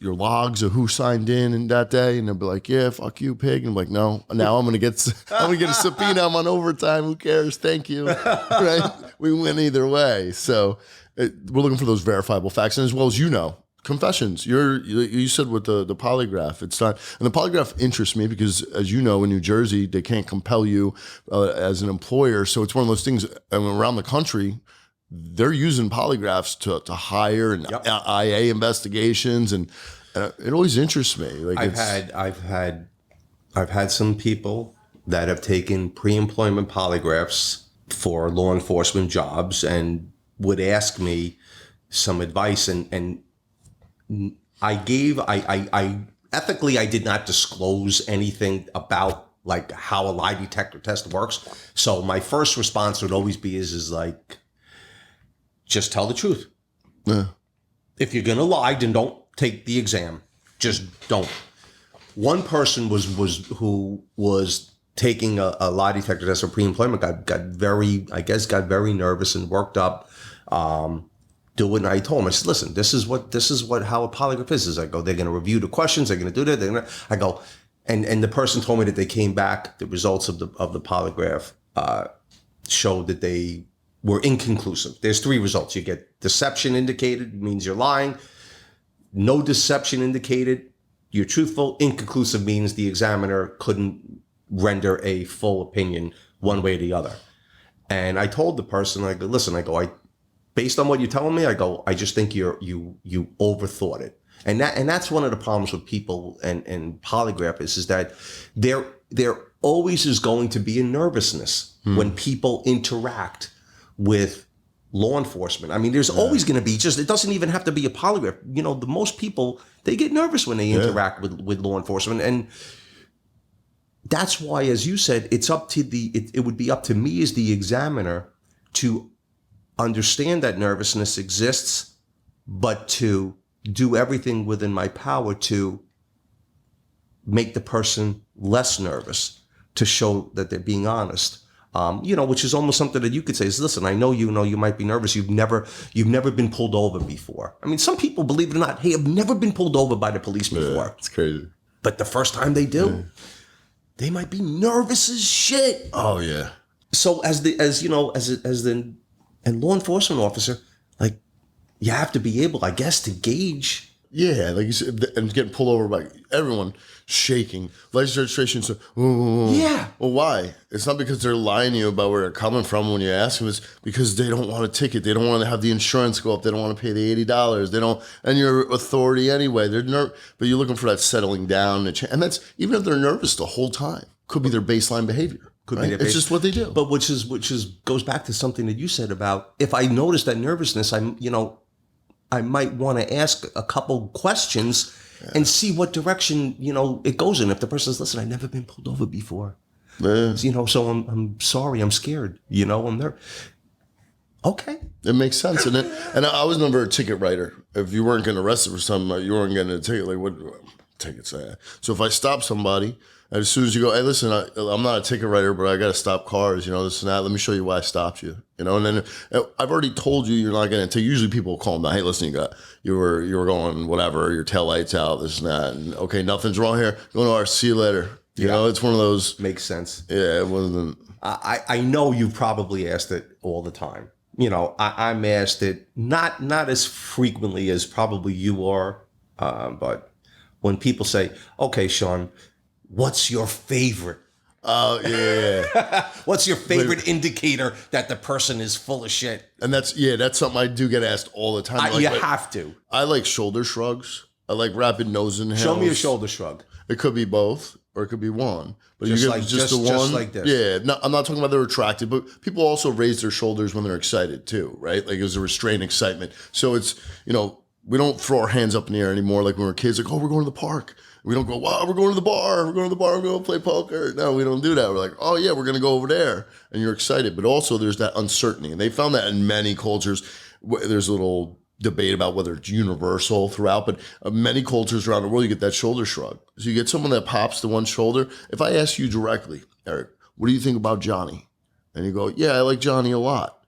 logs of who signed in that day? And they'll be like, yeah, fuck you, pig. And I'm like, no, now I'm going to get a subpoena. I'm on overtime. Who cares? Thank you. Right? We win either way. So we're looking for those verifiable facts. And as well as, confessions. You said with the polygraph, it's not, and the polygraph interests me because, as you know, in New Jersey, they can't compel you as an employer. So it's one of those things, and around the country, they're using polygraphs to hire and IA investigations, and it always interests me. I've had some people that have taken pre-employment polygraphs for law enforcement jobs and would ask me some advice, and I ethically, I did not disclose anything about how a lie detector test works. So my first response would always be is just tell the truth. Yeah. If you're going to lie, then don't take the exam. Just don't. One person who was taking a lie detector test for pre-employment got very nervous and worked up. And I told him, I said, listen, this is how a polygraph is. I go, they're going to review the questions. They're going to do that. I go, and the person told me that they came back. The results of the polygraph showed that they were inconclusive. There's 3 results. You get deception indicated, means you're lying. No deception indicated you're truthful. Inconclusive means the examiner couldn't render a full opinion one way or the other. And I told the person, I go, listen, based on what you're telling me, I just think you overthought it. And that's one of the problems with people and Polygraph is that there always is going to be a nervousness when people interact with law enforcement. I mean, there's always going to be, it doesn't even have to be a polygraph. You know, the most people, they get nervous when they interact with law enforcement. And that's why, as you said, it's up to it would be up to me as the examiner to understand that nervousness exists, but to do everything within my power to make the person less nervous, to show that they're being honest. Which is almost something that you could say is, listen, I know you might be nervous. You've never been pulled over before. I mean, some people, believe it or not, have never been pulled over by the police before. Yeah, it's crazy. But the first time they do, they might be nervous as shit. Oh yeah. So as the law enforcement officer, like, you have to be able, I guess, to gauge. Yeah, like you said, and getting pulled over by everyone shaking. License registration. So, Yeah. Well, why? It's not because they're lying to you about where they're coming from when you ask them. It's because they don't want a ticket. They don't want to have the insurance go up. They don't want to pay the $80. They don't, and your authority anyway. They're but you're looking for that settling down, and that's even if they're nervous the whole time. Could be their baseline behavior. Could be their It's just what they do. But which is goes back to something that you said about, if I notice that nervousness, I might want to ask a couple questions and see what direction, it goes in. If the person says, listen, I've never been pulled over before. Yeah. So I'm sorry, I'm scared. I'm there. Okay. It makes sense. And I was never a ticket writer. If you weren't getting arrested for something, you weren't getting a ticket. Like, what tickets? So if I stop somebody, and as soon as you go, hey, listen, I'm not a ticket writer, but I got to stop cars, this and that. Let me show you why I stopped you, And then I've already told you you're not going to take. Usually people call them down. Hey, listen, you were going whatever, your tail lights out, this and that, and okay, nothing's wrong here. Going to our see you later. It's one of those. Makes sense. Yeah, it wasn't. I know you've probably asked it all the time. I'm asked it not as frequently as probably you are, but when people say, okay, Sean, what's your favorite? Oh, yeah. What's your favorite indicator that the person is full of shit? And that's something I do get asked all the time. You have to. I like shoulder shrugs. I like rapid nose inhales. Show me a shoulder shrug. It could be both, or it could be one. But Just you like- get just- the one. just like this. Yeah. No, I'm not talking about they're retracted, but people also raise their shoulders when they're excited too, right? Like there's a restrained excitement. So it's, we don't throw our hands up in the air anymore like when we were kids, like, oh, we're going to the park. We don't go, wow, we're going to the bar. We're going to the bar. We're going to play poker. No, we don't do that. We're like, oh, yeah, we're going to go over there. And you're excited. But also there's that uncertainty. And they found that in many cultures. There's a little debate about whether it's universal throughout. But many cultures around the world, you get that shoulder shrug. So you get someone that pops to one shoulder. If I ask you directly, Eric, what do you think about Johnny? And you go, yeah, I like Johnny a lot.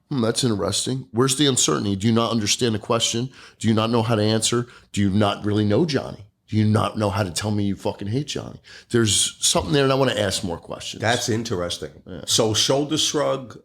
That's interesting. Where's the uncertainty? Do you not understand the question? Do you not know how to answer? Do you not really know Johnny? Do you not know how to tell me you fucking hate Johnny? There's something there, and I want to ask more questions. That's interesting. Yeah. So shoulder shrug,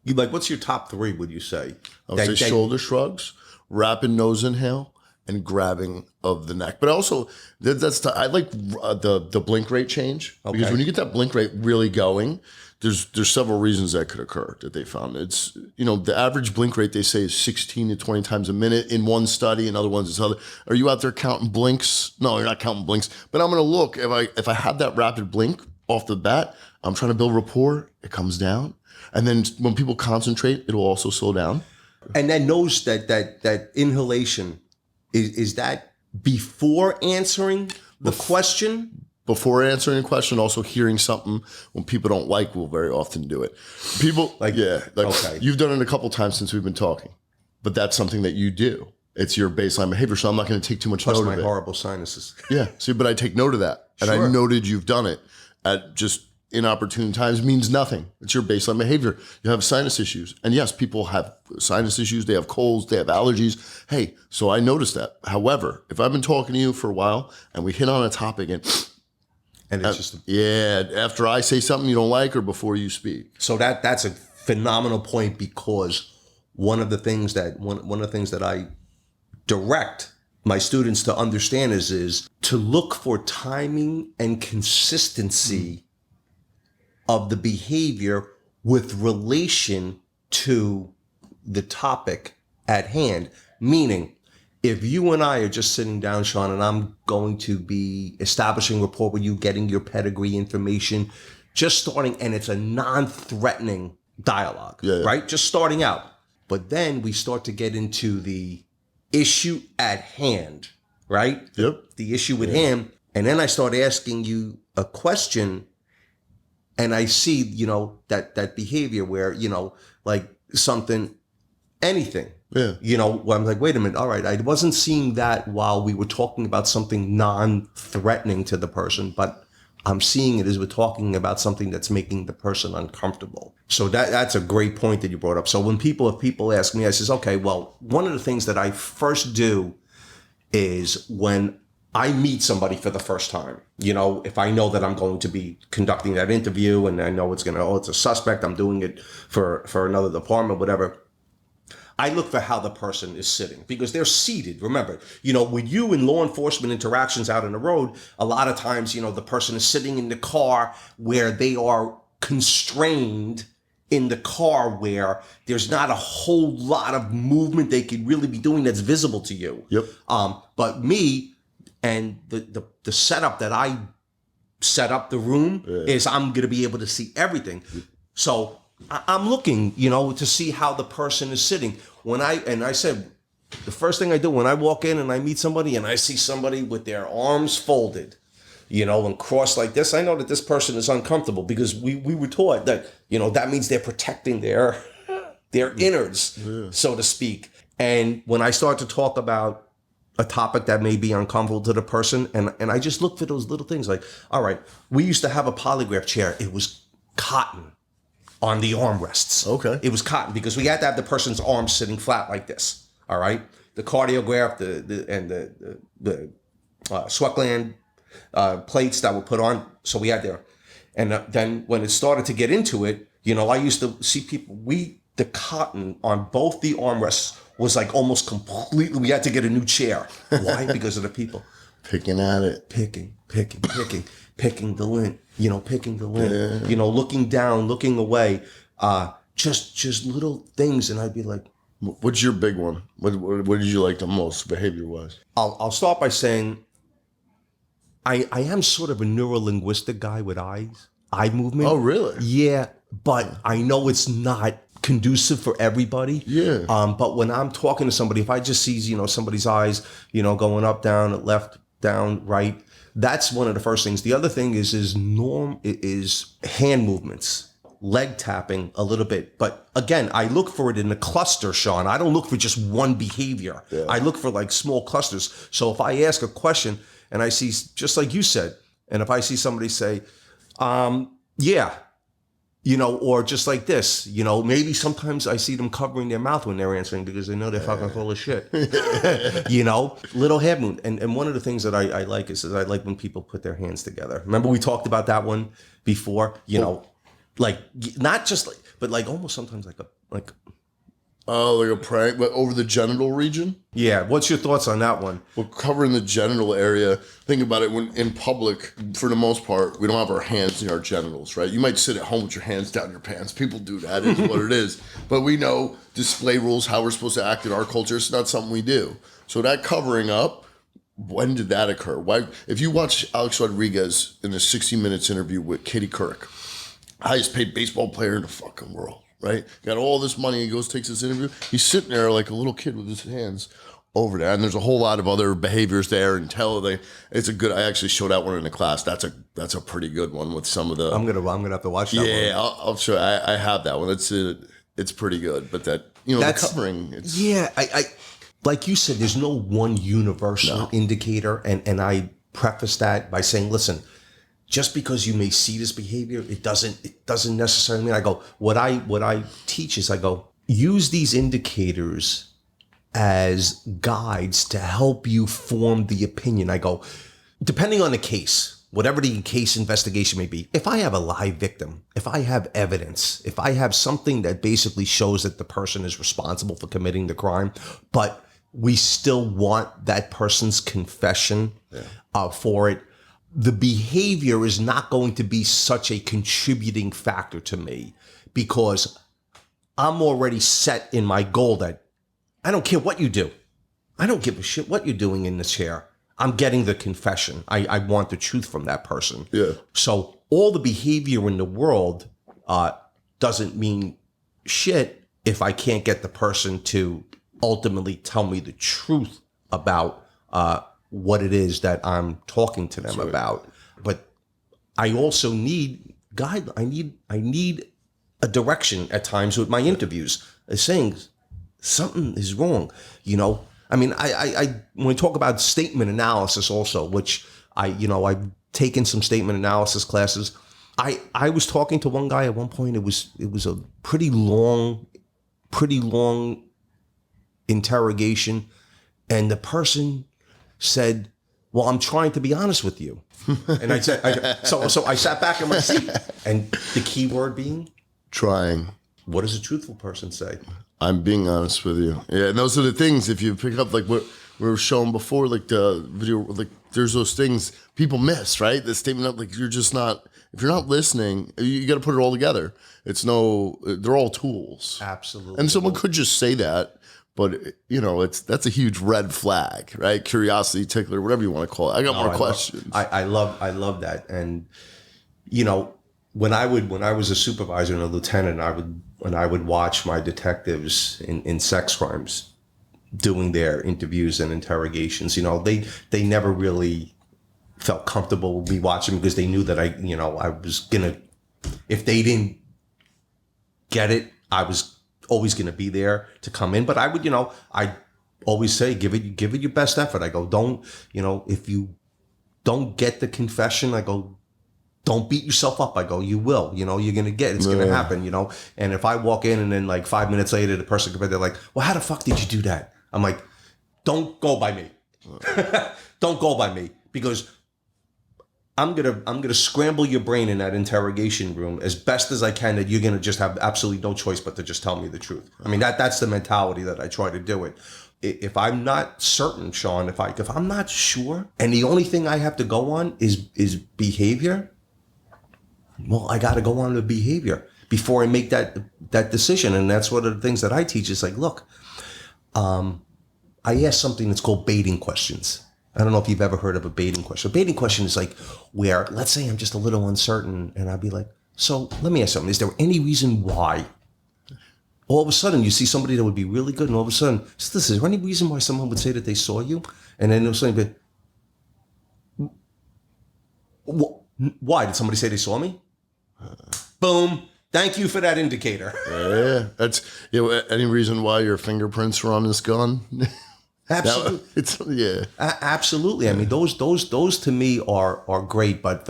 what's your top three, would you say? I would say shoulder shrugs, rapid nose inhale, and grabbing of the neck. But also, I like the blink rate change. Okay. Because when you get that blink rate really going, there's several reasons that could occur that they found. It's, the average blink rate, they say, is 16 to 20 times a minute in one study. In other ones, it's other. Are you out there counting blinks? No, you're not counting blinks. But I'm going to look. If I have that rapid blink off the bat, I'm trying to build rapport. It comes down. And then when people concentrate, it'll also slow down. And that knows that inhalation, is that before answering the question? Before answering a question, also hearing something when people don't like, we'll very often do it. People okay. You've done it a couple times since we've been talking, but that's something that you do. It's your baseline behavior, so I'm not going to take too much note of it. Plus my horrible sinuses. Yeah, see, but I take note of that, and I noted you've done it at just inopportune times. Means nothing. It's your baseline behavior. You have sinus issues, and yes, people have sinus issues. They have colds. They have allergies. Hey, so I noticed that. However, if I've been talking to you for a while and we hit on a topic and it's just after I say something you don't like or before you speak. So that's a phenomenal point, because one of the things that I direct my students to understand is to look for timing and consistency of the behavior with relation to the topic at hand. Meaning, if you and I are just sitting down, Sean, and I'm going to be establishing rapport with you, getting your pedigree information, just starting, and it's a non-threatening dialogue, right? Just starting out. But then we start to get into the issue at hand, right? Yep. The issue with him. And then I start asking you a question, and I see, that behavior where, like something, anything. Yeah. Where I'm like, wait a minute. All right. I wasn't seeing that while we were talking about something non-threatening to the person, but I'm seeing it as we're talking about something that's making the person uncomfortable. So that's a great point that you brought up. So if people ask me, I says, okay, well, one of the things that I first do is when I meet somebody for the first time, if I know that I'm going to be conducting that interview and I know it's a suspect, I'm doing it for another department, whatever. I look for how the person is sitting because they're seated. Remember, with you in law enforcement interactions out on the road, a lot of times, the person is sitting in the car where they are constrained in the car where there's not a whole lot of movement they could really be doing that's visible to you. Yep. But me and the setup that I set up the room is I'm going to be able to see everything. So I'm looking, to see how the person is sitting. I said, the first thing I do when I walk in and I meet somebody and I see somebody with their arms folded, and crossed like this, I know that this person is uncomfortable because we were taught that, that means they're protecting their innards, so to speak. And when I start to talk about a topic that may be uncomfortable to the person, and I just look for those little things like, all right, we used to have a polygraph chair. It was cotton on the armrests. Okay. It was cotton because we had to have the person's arms sitting flat like this. All right. The cardiograph, the sweat gland plates that were put on. So we had there. And then when it started to get into it, I used to see people, the cotton on both the armrests was like almost completely, we had to get a new chair. Why? Because of the people. Picking at it. Picking the lint, picking the lint, looking down, looking away, just little things. And I'd be like, what's your big one? What did you like the most behavior-wise? I'll start by saying I am sort of a neurolinguistic guy with eye movement. Oh, really? Yeah, but I know it's not conducive for everybody. Yeah. But when I'm talking to somebody, if I just see, somebody's eyes, going up, down, left, down, right, that's one of the first things. The other thing is hand movements, leg tapping a little bit. But again, I look for it in a cluster, Sean. I don't look for just one behavior. Yeah. I look for like small clusters. So if I ask a question and I see, just like you said, and if I see somebody say, yeah, or just like this, maybe sometimes I see them covering their mouth when they're answering because they know they're fucking full of shit. Little head movement. And one of the things that I like is I like when people put their hands together. Remember we talked about that one before, like not just like, but like almost sometimes like a prank, but over the genital region? Yeah. What's your thoughts on that one? Well, covering the genital area, think about it when in public, for the most part, we don't have our hands near our genitals, right? You might sit at home with your hands down your pants. People do that, is what it is. But we know display rules, how we're supposed to act in our culture. It's not something we do. So that covering up, when did that occur? Why? If you watch Alex Rodriguez in the 60 Minutes interview with Katie Couric, highest paid baseball player in the fucking world. Right? Got all this money. He goes, takes this interview. He's sitting there like a little kid with his hands over there. And there's a whole lot of other behaviors there. And it's a good, I actually showed that one in the class. That's a pretty good one with some of the. I'm gonna have to watch that one. Yeah, I'll show. I have that one. It's pretty good. But that, that's, the covering. I like you said, there's no one universal indicator. And I preface that by saying, listen, just because you may see this behavior, it doesn't necessarily mean. I go, what I teach is I go, use these indicators as guides to help you form the opinion. I go, depending on the case, whatever the case investigation may be, if I have a live victim, if I have evidence, if I have something that basically shows that the person is responsible for committing the crime, but we still want that person's confession for it. The behavior is not going to be such a contributing factor to me because I'm already set in my goal that I don't care what you do. I don't give a shit what you're doing in the chair. I'm getting the confession. I want the truth from that person. Yeah. So all the behavior in the world doesn't mean shit if I can't get the person to ultimately tell me the truth about what it is that I'm talking to them about. But I also need I need a direction at times with my interviews, saying something is wrong. You know, I mean, I when we talk about statement analysis also, which I've taken some statement analysis classes. I was talking to one guy at one point. It was a pretty long interrogation, and the person said, "Well, I'm trying to be honest with you," and I said, so I sat back in my seat, and the key word being Trying. What does a truthful person say? I'm being honest with you. Yeah, and those are the things. If you pick up like what we were showing before, like the video, like there's those things people miss, right? The statement of like you're just not. If you're not listening, you got to put it all together. They're all tools. Absolutely. And someone could just say that, but that's a huge red flag, right? Curiosity tickler, whatever you want to call it. I got more questions. I love that. And when I was a supervisor and a lieutenant, I would watch my detectives in sex crimes doing their interviews and interrogations. They never really felt comfortable with me watching because they knew that I was gonna, if they didn't get it, I was always gonna be there to come in. But I would, I always say, give it your best effort. I go, don't, if you don't get the confession, I go, don't beat yourself up. I go, you will, you're gonna get, it's gonna happen, And if I walk in and then like 5 minutes later, the person comes in, they're like, well, how the fuck did you do that? I'm like, don't go by me. Don't go by me, because I'm gonna scramble your brain in that interrogation room as best as I can, that you're gonna just have absolutely no choice but to just tell me the truth. I mean, that's the mentality that I try to do it. If I'm not certain, Sean, if I'm not sure, and the only thing I have to go on is behavior, well, I got to go on the behavior before I make that decision. And that's one of the things that I teach is like, look, I ask something that's called baiting questions. I don't know if you've ever heard of a baiting question. A baiting question is like where, let's say I'm just a little uncertain, and I'd be like, so let me ask something. Is there any reason why? All of a sudden, you see somebody that would be really good, and all of a sudden, is there any reason why someone would say that they saw you? And then there's something, why? Did somebody say they saw me? Boom. Thank you for that indicator. Yeah, that's any reason why your fingerprints are on this gun? Absolutely. Absolutely. I mean, those to me are great, but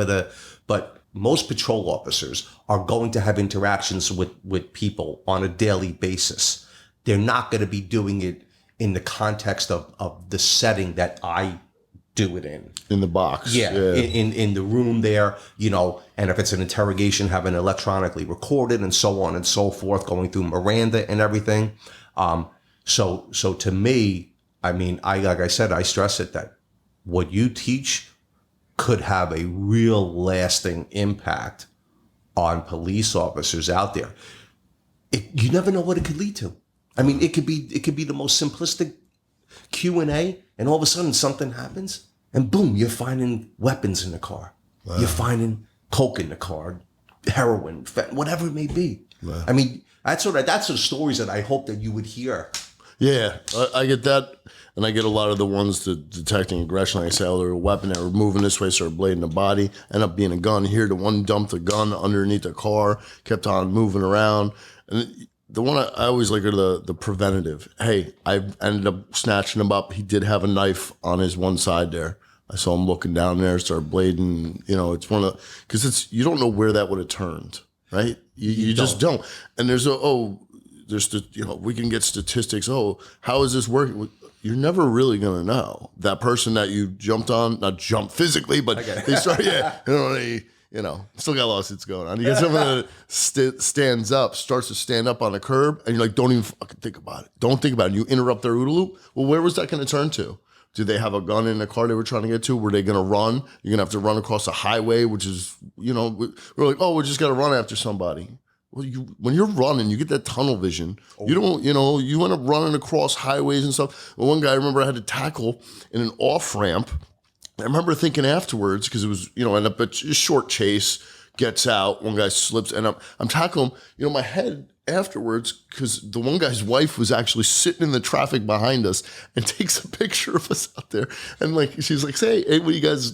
most patrol officers are going to have interactions with people on a daily basis. They're not going to be doing it in the context of the setting that I do it in the box. In the room there, and if it's an interrogation, having electronically recorded and so on and so forth, going through Miranda and everything. So to me, I mean, like I said, I stress it that what you teach could have a real lasting impact on police officers out there. You never know what it could lead to. I mean, it could be the most simplistic Q&A, and all of a sudden something happens, and boom, you're finding weapons in the car. Wow. You're finding coke in the car, heroin, whatever it may be. Wow. I mean, that's the stories that I hope that you would hear. Yeah, I get that. And I get a lot of the ones that detecting aggression. Like I say, oh, they're a weapon, they were moving this way, started blading the body, end up being a gun. Here, the one dumped a gun underneath the car, kept on moving around. And the one I always like are the preventative. Hey, I ended up snatching him up. He did have a knife on his one side there. I saw him looking down there, started blading. It's one of because you don't know where that would have turned, right? You just don't. And there's we can get statistics. Oh, how is this working? You're never really going to know. That person that you jumped on, not jump physically, but they start, still got lawsuits going on. You get someone that stands up, starts to stand up on the curb, and you're like, don't even fucking think about it. Don't think about it. And you interrupt their OODA loop. Well, where was that going to turn to? Did they have a gun in the car they were trying to get to? Were they going to run? You're going to have to run across a highway, which is, we're like, oh, we just got to run after somebody. Well, when you're running, you get that tunnel vision. You don't, you end up running across highways and stuff. Well, one guy, I remember I had to tackle in an off-ramp. I remember thinking afterwards, because it was, end up a short chase, gets out, one guy slips, and I'm tackling him. My head afterwards, because the one guy's wife was actually sitting in the traffic behind us and takes a picture of us out there. And she's like, hey, what do you guys,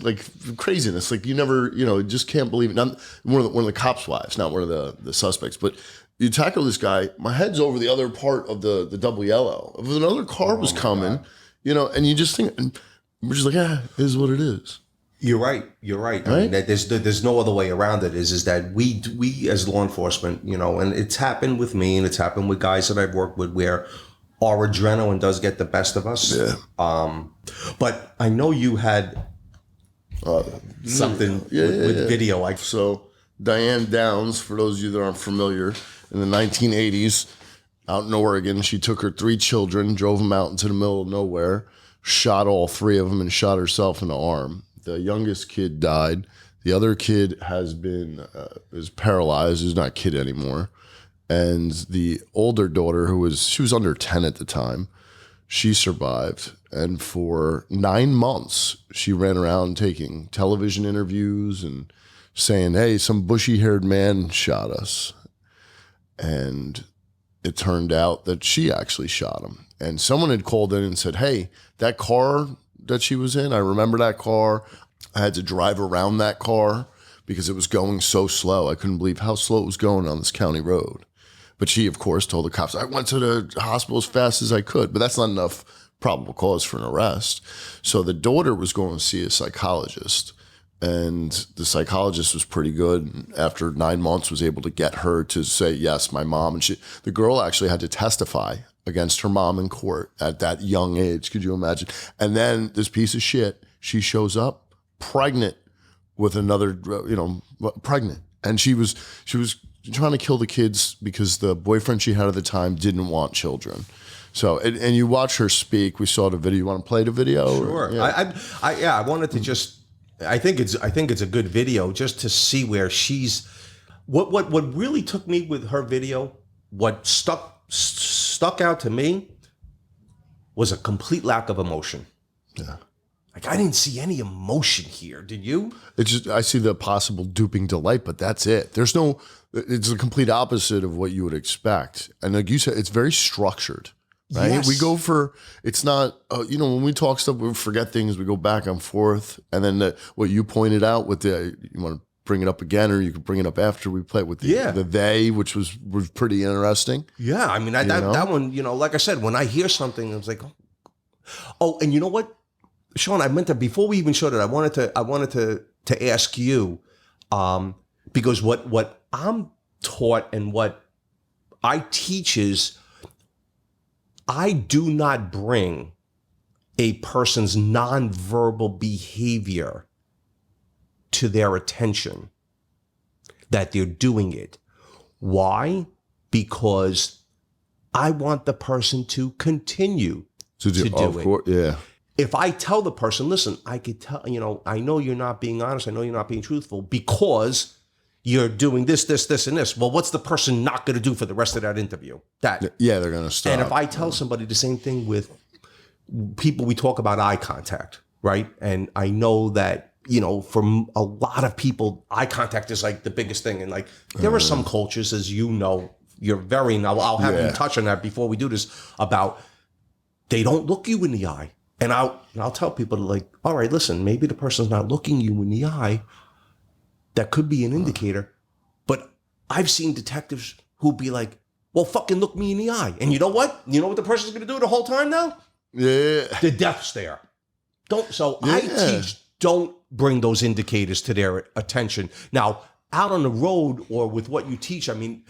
craziness. You never, just can't believe it. Not one of the cops' wives, not one of the suspects. But you tackle this guy, my head's over the other part of the double yellow. If another car was coming, and you just think, and we're just like, it is what it is. You're right. I mean, there's no other way around it. Is that we as law enforcement, and it's happened with me, and it's happened with guys that I've worked with, where our adrenaline does get the best of us. Yeah. But I know you had something with video. So Diane Downs, for those of you that aren't familiar, in the 1980s, out in Oregon, she took her 3 children, drove them out into the middle of nowhere, shot all 3 of them, and shot herself in the arm. The youngest kid died. The other kid is paralyzed. He's not a kid anymore. And the older daughter, she was under 10 at the time, she survived. And for 9 months, she ran around taking television interviews and saying, hey, some bushy-haired man shot us. And it turned out that she actually shot him. And someone had called in and said, hey, that car that she was in, I remember that car. I had to drive around that car because it was going so slow. I couldn't believe how slow it was going on this county road. But she, of course, told the cops, I went to the hospital as fast as I could. But that's not enough probable cause for an arrest. So the daughter was going to see a psychologist. And the psychologist was pretty good. After 9 months, was able to get her to say, yes, my mom. And the girl actually had to testify against her mom in court at that young age. Could you imagine? And then this piece of shit, she shows up pregnant with another, pregnant. And she was trying to kill the kids because the boyfriend she had at the time didn't want children. So, and you watch her speak. We saw the video. You want to play the video? Sure. I wanted to just, I think it's a good video just to see where she's, what really took me with her video, what stuck out to me was a complete lack of emotion. Yeah. I didn't see any emotion here. Did you? It's just, I see the possible duping delight, but that's it. It's the complete opposite of what you would expect. And like you said, it's very structured, right? Yes. We go for, it's not, when we talk stuff, we forget things, we go back and forth. And then what you pointed out with you want to bring it up again, or you could bring it up after we play with the they, which was pretty interesting. Yeah. I mean, that one, like I said, when I hear something, I was like, oh, and you know what? Sean, I meant to, before we even showed it, I wanted to ask you, because what I'm taught and what I teach is, I do not bring a person's nonverbal behavior to their attention that they're doing it. Why? Because I want the person to continue to do it. Yeah. If I tell the person, listen, I could tell, I know you're not being honest. I know you're not being truthful because you're doing this, and this. Well, what's the person not going to do for the rest of that interview? Yeah, they're going to stop. And if I tell somebody the same thing with people, we talk about eye contact, right? And I know that, for a lot of people, eye contact is like the biggest thing. And there are some cultures, as you know, I'll have you touch on that before we do this, about they don't look you in the eye. And I'll tell people all right, listen, maybe the person's not looking you in the eye. That could be an indicator. But I've seen detectives who be like, well, fucking look me in the eye. And you know what? You know what the person's going to do the whole time now? Yeah. The death stare. I teach, don't bring those indicators to their attention. Now, out on the road or with what you teach, I mean,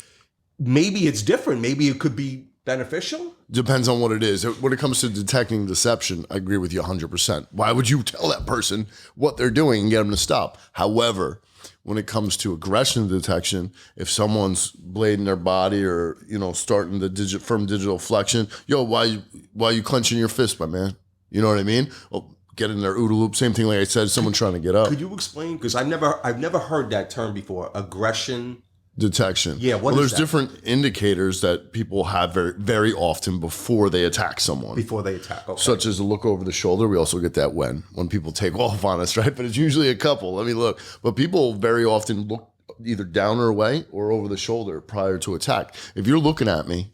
maybe it's different. Maybe it could be beneficial? Depends on what it is. When it comes to detecting deception, I agree with you 100%. Why would you tell that person what they're doing and get them to stop? However, when it comes to aggression detection, if someone's blading their body or, starting the firm digital flexion, why you clenching your fist, my man? You know what I mean? Well, get in their OODA loop. Same thing like I said, someone trying to get up. Could you explain? Because I've never heard that term before. Aggression detection. Yeah, there's that? Different indicators that people have very, very often before they attack someone. Before they attack, okay. Such as a look over the shoulder. We also get that when people take off on us, right? But it's usually a couple. Let me look. But people very often look either down or away or over the shoulder prior to attack. If you're looking at me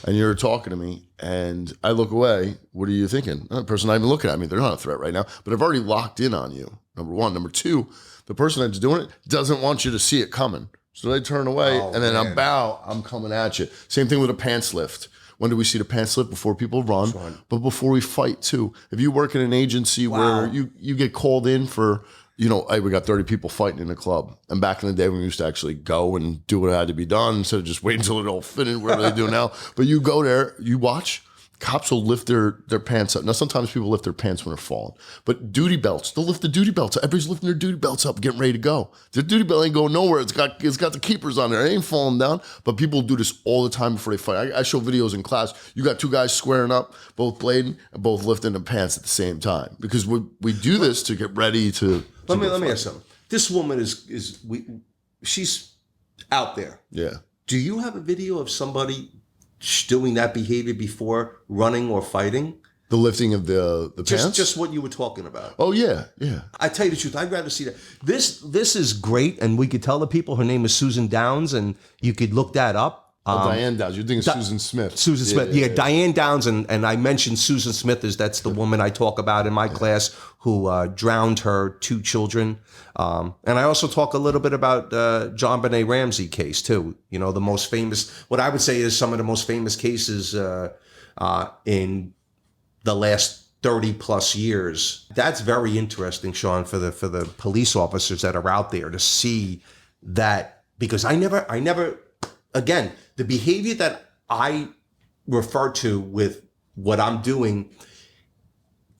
and you're talking to me and I look away, what are you thinking? The person not even looking at me, they're not a threat right now, but I've already locked in on you, number one. Number two, the person that's doing it doesn't want you to see it coming. So they turn away and then I'm coming at you. Same thing with a pants lift. When do we see the pants lift? Before people run, but before we fight too. If you work in an agency where you get called in for, hey, we got 30 people fighting in a club. And back in the day when we used to actually go and do what had to be done instead of just waiting until it all fit in, whatever they do now. But you go there, you watch. Cops will lift their pants up. Now, sometimes people lift their pants when they're falling. But duty belts, they'll lift the duty belts up. Everybody's lifting their duty belts up, getting ready to go. Their duty belt ain't going nowhere. It's got the keepers on there. It ain't falling down. But people do this all the time before they fight. I show videos in class. You got two guys squaring up, both blading, and both lifting the pants at the same time. Because we do this to get ready to let me ask something. This woman she's out there. Yeah. Do you have a video of somebody doing that behavior before running or fighting? The lifting of the pants? Just what you were talking about. Oh, yeah. I tell you the truth, I'd rather see that. This is great, and we could tell the people her name is Susan Downs, and you could look that up. Diane Downs. You're thinking Susan Smith. Susan Smith. Yeah, Diane Downs, and I mentioned Susan Smith that's the woman I talk about in my class who drowned her two children. And I also talk a little bit about John Benet Ramsey case too. The most famous, what I would say is some of the most famous cases in the last 30 plus years. That's very interesting, Sean, for the police officers that are out there to see that, because I never, again, the behavior that I refer to with what I'm doing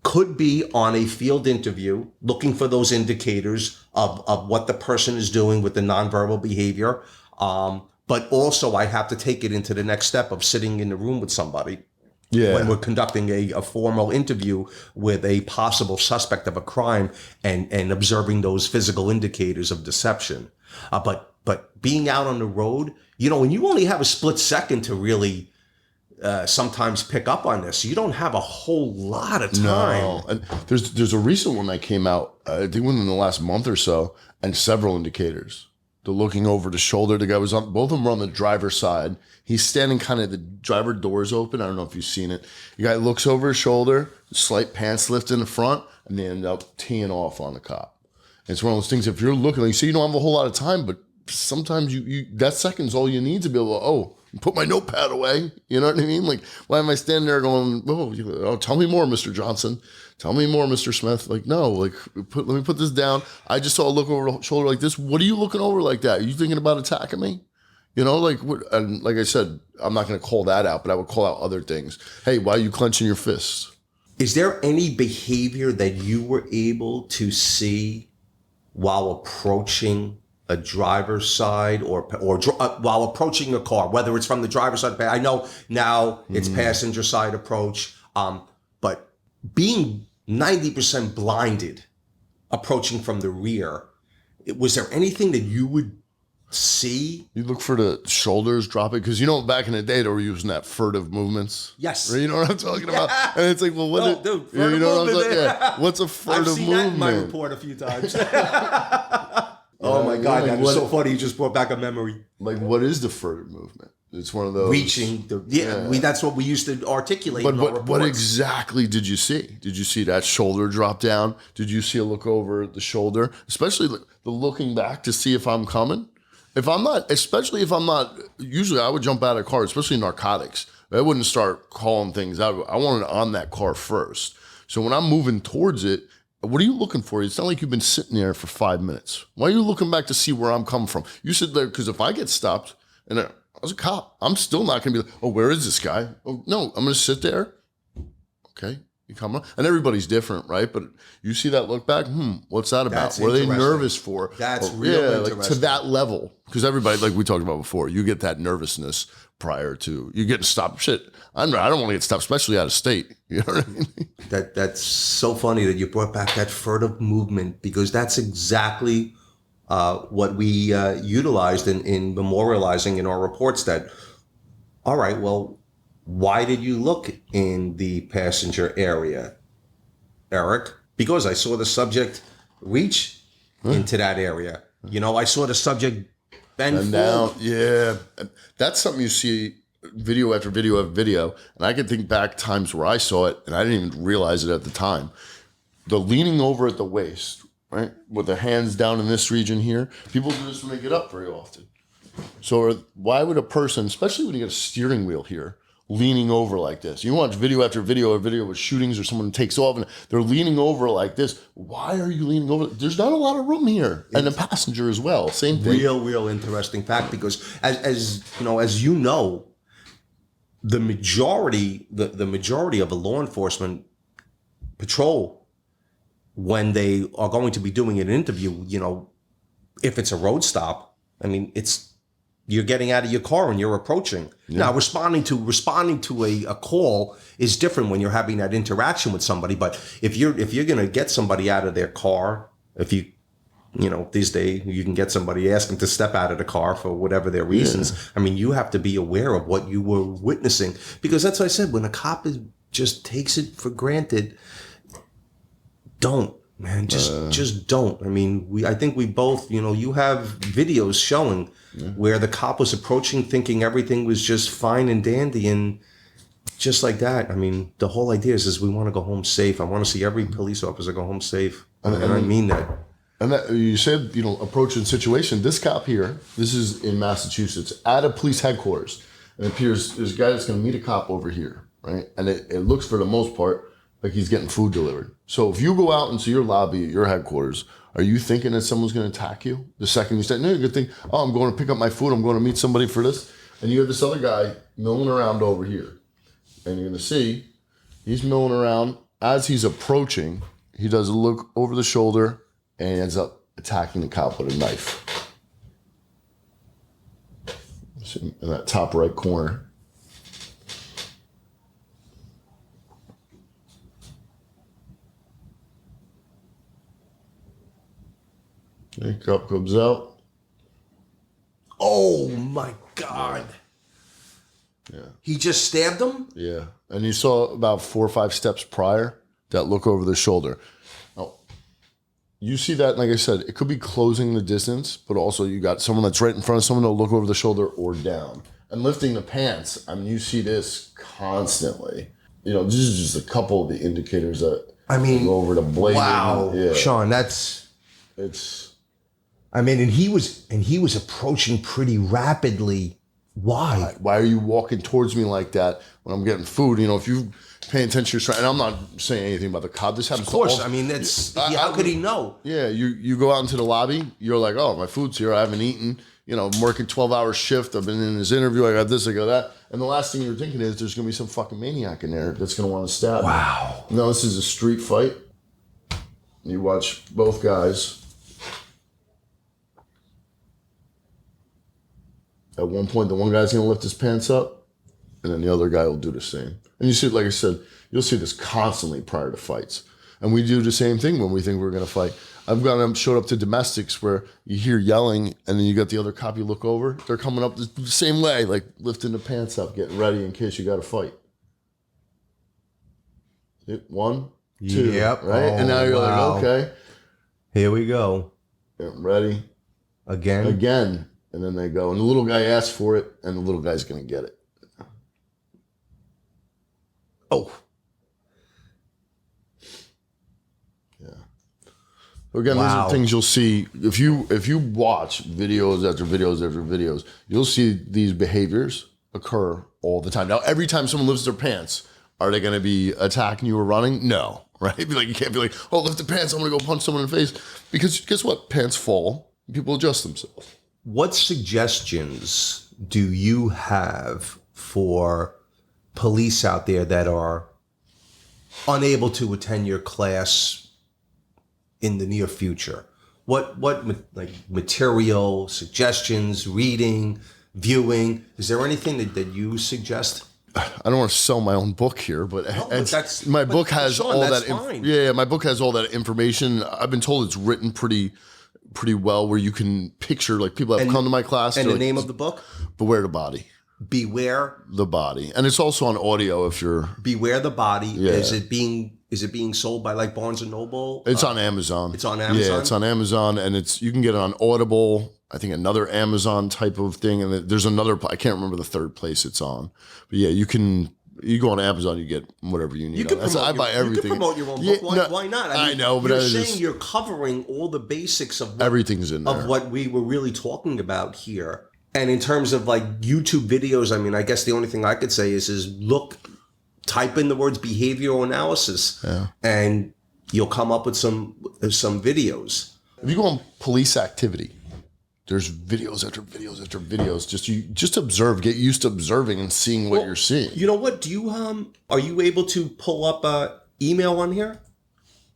could be on a field interview, looking for those indicators of what the person is doing with the nonverbal behavior. But also I have to take it into the next step of sitting in the room with somebody. Yeah. When we're conducting a formal interview with a possible suspect of a crime and observing those physical indicators of deception. But being out on the road, when you only have a split second to really sometimes pick up on this, you don't have a whole lot of time. No. And there's a recent one that came out, I think within the last month or so, and several indicators. The looking over the shoulder. The guy was on, both of them were on the driver's side. He's standing kind of, the driver door's open. I don't know if you've seen it. The guy looks over his shoulder, slight pants lift in the front, and they end up teeing off on the cop. And it's one of those things, if you're looking, you see, you don't have a whole lot of time, but sometimes you that second's all you need to be able to, put my notepad away. You know what I mean? Like, why am I standing there going, tell me more, Mr. Johnson. Tell me more, Mr. Smith. Like, no, let me put this down. I just saw a look over the shoulder like this. What are you looking over like that? Are you thinking about attacking me? And like I said, I'm not going to call that out, but I would call out other things. Hey, why are you clenching your fists? Is there any behavior that you were able to see while approaching a driver's side or while approaching a car, whether it's from the driver's side? I know now it's passenger side approach, but being 90% blinded, approaching from the rear, was there anything that you would see? You look for the shoulders dropping, because back in the day they were using that furtive movements. Yes. You know what I'm talking about? And it's like, well, what? Dude, you know what I'm saying? Yeah. What's a furtive I've seen movement? that in my report a few times. Oh my God, that is so funny. You just brought back a memory. Like, what is the furtive movement? It's one of those reaching. That's what we used to articulate. But what exactly did you see? Did you see that shoulder drop down? Did you see a look over the shoulder? Especially the looking back to see if I'm coming. Especially if I'm not, usually I would jump out of the car, especially narcotics. I wouldn't start calling things out. I wanted on that car first. So when I'm moving towards it, what are you looking for? It's not like you've been sitting there for 5 minutes. Why are you looking back to see where I'm coming from? You sit there, because if I get stopped and I was a cop. I'm still not going to be like, oh, where is this guy? Oh, no, I'm going to sit there. Okay. You come on. And everybody's different, right? But you see that look back, what's that about? That's what are they interesting. nervous for? That's real like interesting. to that level. Because everybody, like we talked about before, you get that nervousness prior to you getting stopped. Shit, I don't want to get stopped, especially out of state. You know what I mean? That's so funny that you brought back that furtive movement, because that's exactly what we utilized in memorializing in our reports. That, all right, well, why did you look in the passenger area, Eric? Because I saw the subject reach into that area. You know, I saw the subject bend And forward. now, yeah, that's something you see video after video after video. And I can think back times where I saw it and I didn't even realize it at the time. The leaning over at the waist, right, with the hands down in this region here. People do this when they get up very often. So why would a person, especially when you get a steering wheel here, leaning over like this? You watch video after video with shootings or someone takes off and they're leaning over like this. Why are you leaning over? There's not a lot of room here. And the passenger as well. Same thing. Real interesting fact, because as you know, the majority of a law enforcement patrol, when they are going to be doing an interview, you know, if it's a road stop, I mean, you're getting out of your car and you're approaching. Yeah. Now, responding to a call is different when you're having that interaction with somebody. But if you're going to get somebody out of their car, these days you can get somebody, ask them to step out of the car for whatever their reasons. Yeah. I mean, you have to be aware of what you were witnessing, because that's what I said. When a cop just takes it for granted, don't. Man, just don't. I mean, I think we both, you have videos showing where the cop was approaching thinking everything was just fine and dandy, and just like that. I mean, the whole idea is we want to go home safe. I want to see every police officer go home safe. And I mean that. And that, you said, approaching situation. This cop here, this is in Massachusetts, at a police headquarters. And it appears there's a guy that's going to meet a cop over here, right? And it looks, for the most part, like he's getting food delivered. So if you go out into your lobby at your headquarters, are you thinking that someone's going to attack you the second you start? No, you're going to think, oh, I'm going to pick up my food. I'm going to meet somebody for this. And you have this other guy milling around over here. And you're going to see he's milling around. As he's approaching, he does a look over the shoulder and he ends up attacking the cop with a knife. In that top right corner. The cop comes out. Oh my God. Yeah. He just stabbed him? Yeah. And you saw about 4 or 5 steps prior that look over the shoulder. Now, you see that, like I said, it could be closing the distance, but also you got someone that's right in front of someone that'll look over the shoulder or down. And lifting the pants, I mean, you see this constantly. This is just a couple of the indicators that go over the blade. Wow. Yeah. Sean, and he was approaching pretty rapidly. Why? Why are you walking towards me like that when I'm getting food? If you pay attention to your, and I'm not saying anything about the cop. This happens. Of course. To all, I mean, how could he know? Yeah. You go out into the lobby. You're like, oh, my food's here. I haven't eaten. I'm working 12-hour shift. I've been in this interview. I got this. I got that. And the last thing you're thinking is there's going to be some fucking maniac in there that's going to want to stab me. Wow. No, this is a street fight. You watch both guys. At one point, the one guy's going to lift his pants up, and then the other guy will do the same. And you see, like I said, you'll see this constantly prior to fights. And we do the same thing when we think we're going to fight. I've showed up to domestics where you hear yelling, and then you got the other cop, you look over, they're coming up the same way, like lifting the pants up, getting ready in case you got to fight. 1, 2, yep. Right? And now you're like, okay. Here we go. Getting ready. Again. And then they go, and the little guy asks for it, and the little guy's going to get it. Oh. Yeah. So again, These are things you'll see. If you watch videos after videos after videos, you'll see these behaviors occur all the time. Now, every time someone lifts their pants, are they going to be attacking you or running? No, right? You can't be like, oh, lift the pants, I'm going to go punch someone in the face. Because guess what? Pants fall. People adjust themselves. What suggestions do you have for police out there that are unable to attend your class in the near future? What like material, suggestions, reading, viewing? Is there anything that you suggest? I don't want to sell my own book here, but, my book has Sean, all that's that. fine. Yeah, my book has all that information. I've been told it's written pretty well, where you can picture, like, people have come to my class. And the like, name of the book? Beware the Body. Beware The Body, and it's also on audio if you're. Beware the Body. Yeah. Is it being sold by like Barnes and Noble? It's on Amazon. It's on Amazon? Yeah, it's on Amazon, and you can get it on Audible. I think another Amazon type of thing, and there's another. I can't remember the third place it's on, but yeah, you go on Amazon, you get whatever you need. You can I buy everything. You can promote your own book. Why not? I know, but you're saying you're covering all the basics of everything's in there. Of what we were really talking about here. And in terms of like YouTube videos, I mean, I guess the only thing I could say is type in the words behavioral analysis, and you'll come up with some videos. If you go on police activity, there's videos after videos after videos. Just observe, get used to observing and seeing what you're seeing. You know what? Do you are you able to pull up email on here?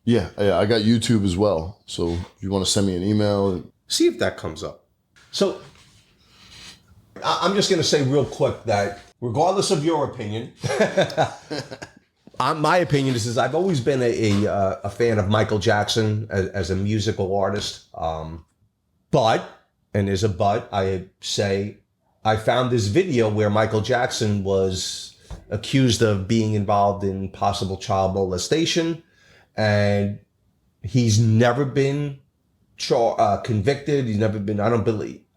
Yeah, I got YouTube as well. So if you want to send me an email, see if that comes up. So I'm just going to say real quick that regardless of your opinion, my opinion is I've always been a fan of Michael Jackson as a musical artist. But, and there's a but, I say I found this video where Michael Jackson was accused of being involved in possible child molestation, and he's never been convicted. He's never been,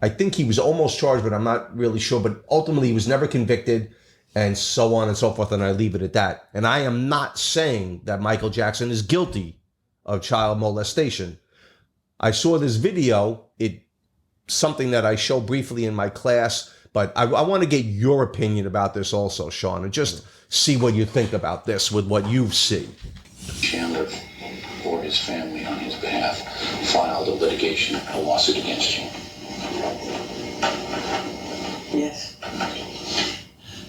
I think he was almost charged, but I'm not really sure. But ultimately, he was never convicted, and so on and so forth. And I leave it at that. And I am not saying that Michael Jackson is guilty of child molestation. I saw this video. It's something that I show briefly in my class, but I want to get your opinion about this also, Sean, and just see what you think about this with what you've seen. Chandler or his family on his behalf filed a lawsuit against you. Yes.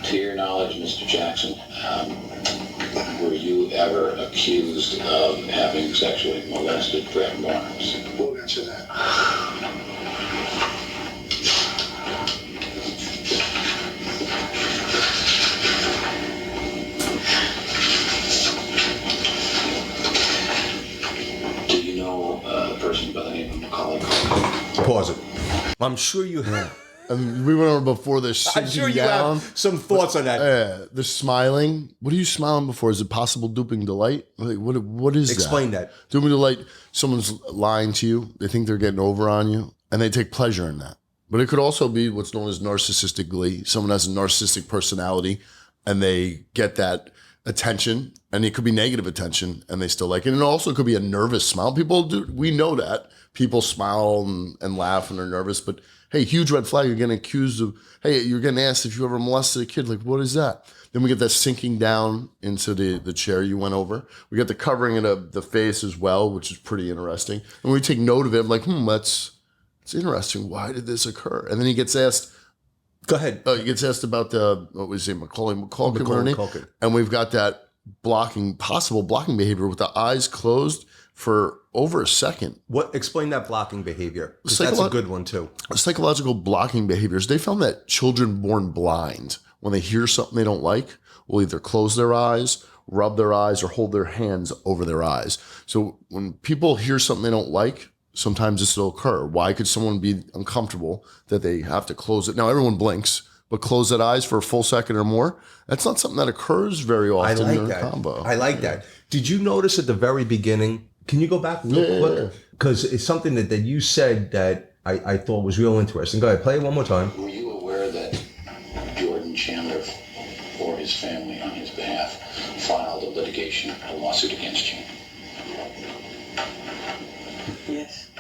To your knowledge, Mr. Jackson, were you ever accused of having sexually molested Brett Barnes? We'll answer that. Do you know a person by the name of Macaulay? Pause it. I'm sure you have. I mean, we went over before this. I'm sure you have some thoughts on that. The smiling. What are you smiling before? Is it possible duping delight? Like, what is Explain that. Duping delight, someone's lying to you. They think they're getting over on you, and they take pleasure in that. But it could also be what's known as narcissistic glee. Someone has a narcissistic personality, and they get that attention, and it could be negative attention, and they still like it. And it also could be a nervous smile. People do. We know that. People smile and laugh and are nervous, but hey, huge red flag. You're getting accused of, hey, you're getting asked if you ever molested a kid. Like, what is that? Then we get that sinking down into the chair you went over. We get the covering of the face as well, which is pretty interesting. And we take note of it. I'm like, that's interesting. Why did this occur? And then he gets asked. Go ahead. He gets asked about what was his name? Macaulay Culkin. And we've got that possible blocking behavior with the eyes closed for over a second. Explain that blocking behavior? Because that's a good one too. Psychological blocking behaviors. They found that children born blind, when they hear something they don't like, will either close their eyes, rub their eyes, or hold their hands over their eyes. So when people hear something they don't like, sometimes this will occur. Why could someone be uncomfortable that they have to close it? Now, everyone blinks, but close that eyes for a full second or more, that's not something that occurs very often in a combo. I like that. Did you notice at the very beginning, can you go back real quick? Because it's something that you said that I thought was real interesting. Go ahead, play it one more time. Were you aware that Jordan Chandler or his family on his behalf filed a lawsuit against you? Yes.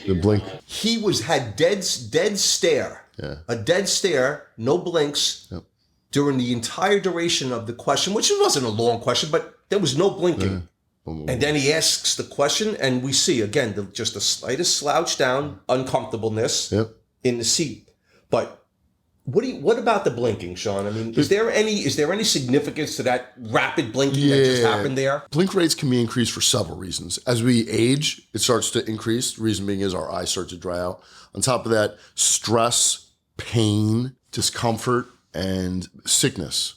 The blink. He had dead stare. Yeah. A dead stare, no blinks. Yep. During the entire duration of the question, which wasn't a long question, but there was no blinking. And then he asks the question, and we see, again, just the slightest slouch down, uncomfortableness in the seat. But what about the blinking, Sean? I mean, is there any significance to that rapid blinking that just happened there? Blink rates can be increased for several reasons. As we age, it starts to increase. The reason being is our eyes start to dry out. On top of that, stress, pain, discomfort, and sickness,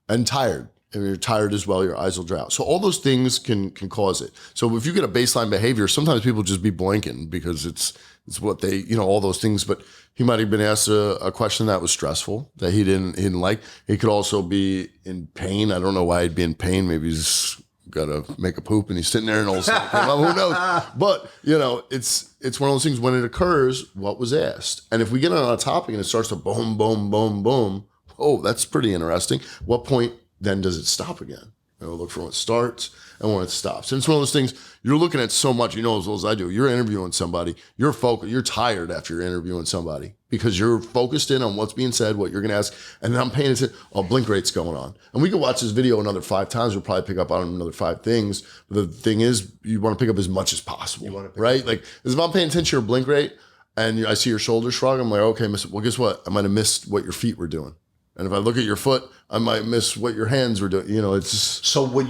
and tired. And when you're tired as well, your eyes will dry out. So all those things can cause it. So if you get a baseline behavior, sometimes people just be blinking because it's what they, all those things. But he might have been asked a question that was stressful, that he didn't like. He could also be in pain. I don't know why he'd be in pain. Maybe he's got to make a poop and he's sitting there and all of a sudden, who knows? But, it's one of those things when it occurs, what was asked? And if we get on a topic and it starts to boom, boom, boom, boom, oh, that's pretty interesting. What point then does it stop again? Look for when it starts and when it stops. And it's one of those things, you're looking at so much, as well as I do. You're interviewing somebody, you're focused, you're tired after you're interviewing somebody because you're focused in on what's being said, what you're going to ask. And then I'm paying attention, blink rate's going on. And we could watch this video another 5 times. We'll probably pick up on another 5 things. But the thing is, you want to pick up as much as possible, right? Like, if I'm paying attention to your blink rate and I see your shoulders shrug, I'm like, okay, well, guess what? I might have missed what your feet were doing. And if I look at your foot, I might miss what your hands were doing. It's just... So with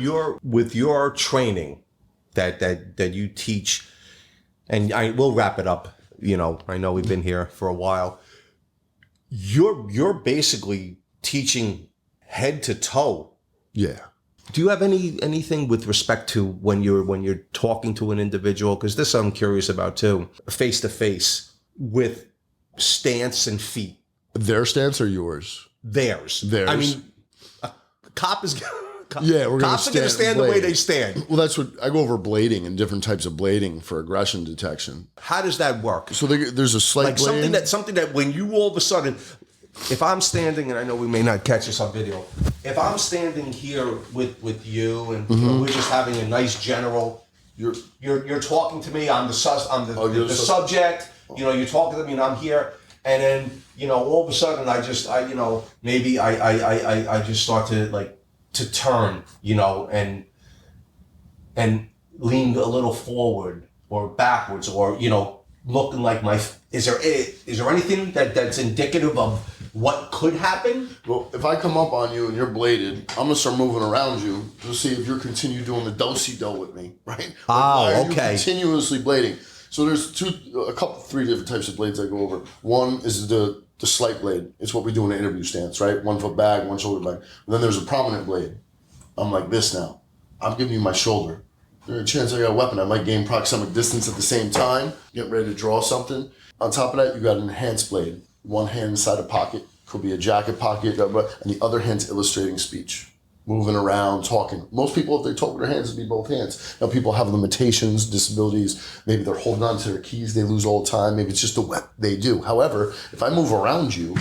your training that you teach, and we'll wrap it up. I know we've been here for a while. You're basically teaching head to toe. Yeah. Do you have anything with respect to when you're talking to an individual? Because this I'm curious about too. Face to face with stance and feet. Their stance or yours? Theirs. I mean, a cop is. Cops are going to stand the way they stand. Well, that's what I go over blading and different types of blading for aggression detection. How does that work? So there's a slight blading. something that when you all of a sudden, if I'm standing, and I know we may not catch this on video, if I'm standing here with you and we're just having a nice general, you're talking to me, I'm the subject. You're talking to me, and I'm here. And then, all of a sudden I just start to turn, and lean a little forward or backwards or, looking like is there anything that's indicative of what could happen? Well, if I come up on you and you're bladed, I'm gonna start moving around you to see if you're continue doing the do-si-do with me, right? Why are you continuously blading? So there's 3 different types of blades I go over. One is the slight blade. It's what we do in an interview stance, right? 1 foot bag, 1 shoulder bag. And then there's a prominent blade. I'm like this now. I'm giving you my shoulder. There's a chance I got a weapon. I might gain proximic distance at the same time, get ready to draw something. On top of that, you got an enhanced blade. One hand inside a pocket, could be a jacket pocket, and the other hand's illustrating speech. Moving around, talking. Most people, if they talk with their hands, it'd be both hands. Now, people have limitations, disabilities. Maybe they're holding on to their keys they lose all the time. Maybe it's just what they do. However, if I move around you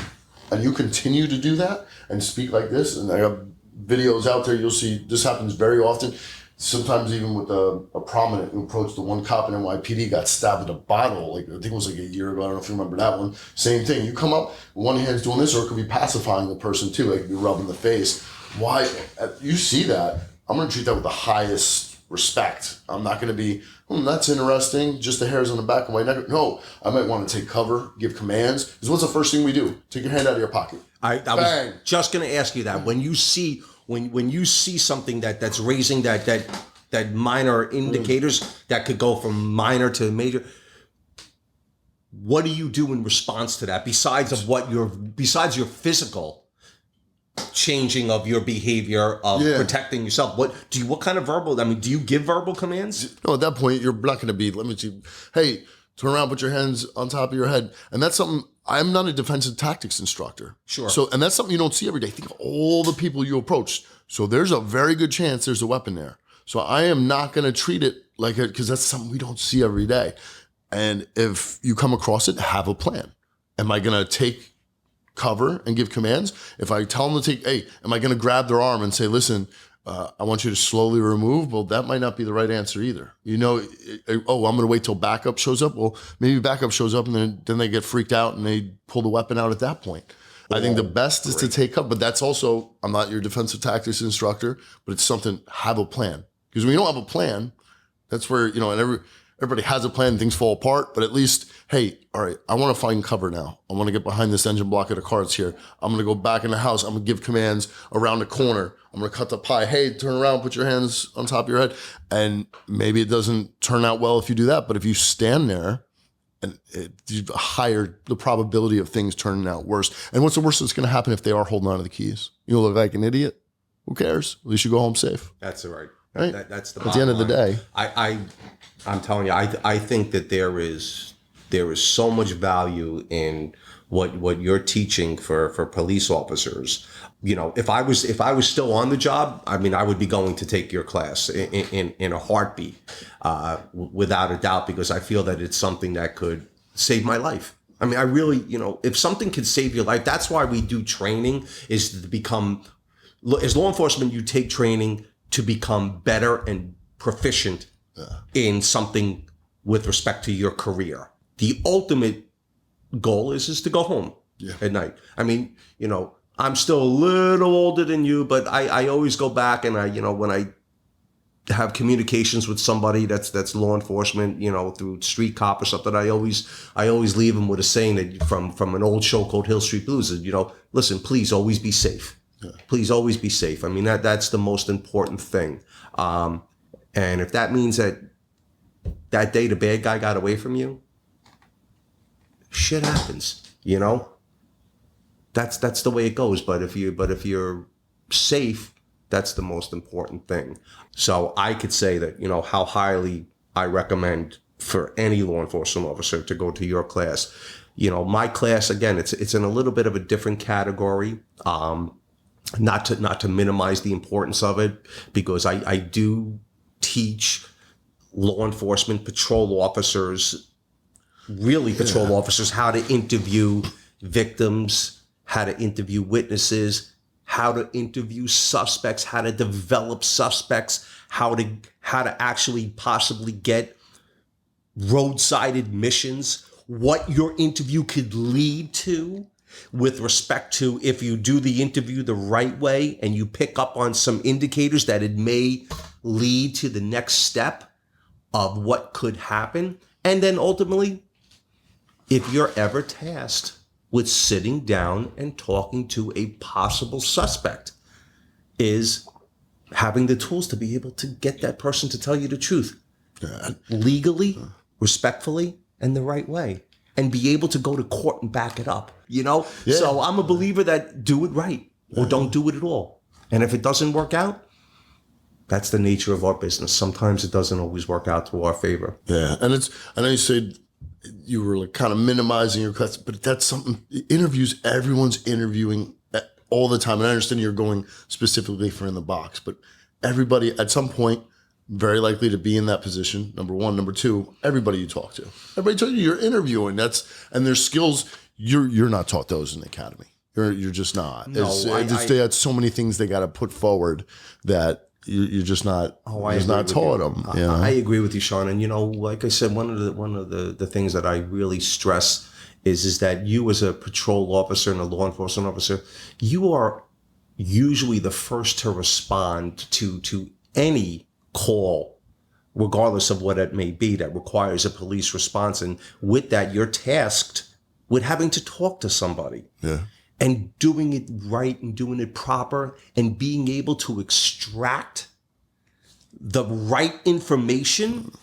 and you continue to do that and speak like this, and I have videos out there, you'll see this happens very often. Sometimes even with a prominent who approached the one cop in NYPD, got stabbed with a bottle. I think it was a year ago. I don't know if you remember that one. Same thing. You come up, one hand's doing this, or it could be pacifying the person too. It could be rubbing the face. Why? You see that, I'm going to treat that with the highest respect. I'm not going to be, that's interesting, just the hairs on the back of my neck. No, I might want to take cover, give commands. Because what's the first thing we do? Take your hand out of your pocket. I was just going to ask you that. When you see something that's raising that minor indicators that could go from minor to major, what do you do in response to that besides your physical changing of your behavior of protecting yourself? What kind of verbal? Do you give verbal commands? No, at that point you're not going to be. Let me see. Hey, turn around, put your hands on top of your head, and that's something. I'm not a defensive tactics instructor. Sure. So, and that's something you don't see every day. Think of all the people you approach. So there's a very good chance there's a weapon there. So I am not going to treat it like it, because that's something we don't see every day. And if you come across it, have a plan. Am I going to take cover and give commands? If I tell them to take, am I going to grab their arm and say, listen, I want you to slowly remove? Well, that might not be the right answer either. I'm going to wait till backup shows up. Well, maybe backup shows up and then they get freaked out and they pull the weapon out at that point. I think the best is to take cover, but that's also, I'm not your defensive tactics instructor, but it's something, have a plan. Because when you don't have a plan, that's where, and everybody has a plan, things fall apart, but at least, hey, all right, I want to find cover now. I want to get behind this engine block of the car that's here. I'm going to go back in the house. I'm going to give commands around the corner. I'm going to cut the pie. Hey, turn around, put your hands on top of your head. And maybe it doesn't turn out well if you do that, but if you stand there, and you've higher the probability of things turning out worse. And what's the worst that's going to happen if they are holding on to the keys? You'll look like an idiot. Who cares? At least you go home safe. That's right. Right? That's the at the end of the day. I'm telling you, I think that there is so much value in what you're teaching for police officers. You know, if I was still on the job, I mean, I would be going to take your class in a heartbeat, without a doubt, because I feel that it's something that could save my life. I mean, I really, you know, if something could save your life, that's why we do training, is to become, as law enforcement, you take training to become better and proficient in something with respect to your career. The ultimate goal is to go home at night. I mean, you know, I'm still a little older than you, but I always go back and when I have communications with somebody that's law enforcement, you know, through Street Cop or something, I always leave them with a saying that from an old show called Hill Street Blues, you know, listen, please always be safe. Yeah. Please always be safe. I mean, that's the most important thing. And if that means that day the bad guy got away from you, shit happens, you know? That's the way it goes. But if you're safe, that's the most important thing. So I could say that, you know, how highly I recommend for any law enforcement officer to go to your class. You know, my class, again, it's in a little bit of a different category. Not to minimize the importance of it, because I do teach law enforcement patrol officers, patrol officers, how to interview victims, how to interview witnesses, how to interview suspects, how to develop suspects, how to actually possibly get roadside admissions, what your interview could lead to with respect to if you do the interview the right way and you pick up on some indicators that it may lead to the next step of what could happen. And then ultimately, if you're ever tasked with sitting down and talking to a possible suspect, is having the tools to be able to get that person to tell you the truth legally, respectfully, and the right way, and be able to go to court and back it up, you know? Yeah. So I'm a believer that do it right or don't do it at all. And if it doesn't work out, that's the nature of our business. Sometimes it doesn't always work out to our favor. Yeah. And I know you said you were like kind of minimizing your class, but that's something, interviews, everyone's interviewing all the time. And I understand you're going specifically for in the box, but everybody at some point, very likely to be in that position. Number one. Number two, everybody you talk to. Everybody tells you you're interviewing. And their skills, you're not taught those in the academy. You're just not. No, they had so many things they got to put forward that you're just not. Not taught them. You know? I agree with you, Sean. And you know, like I said, one of the things that I really stress is that you, as a patrol officer and a law enforcement officer, you are usually the first to respond to any call, regardless of what it may be, that requires a police response. And with that, you're tasked with having to talk to somebody. Yeah. And doing it right and doing it proper and being able to extract the right information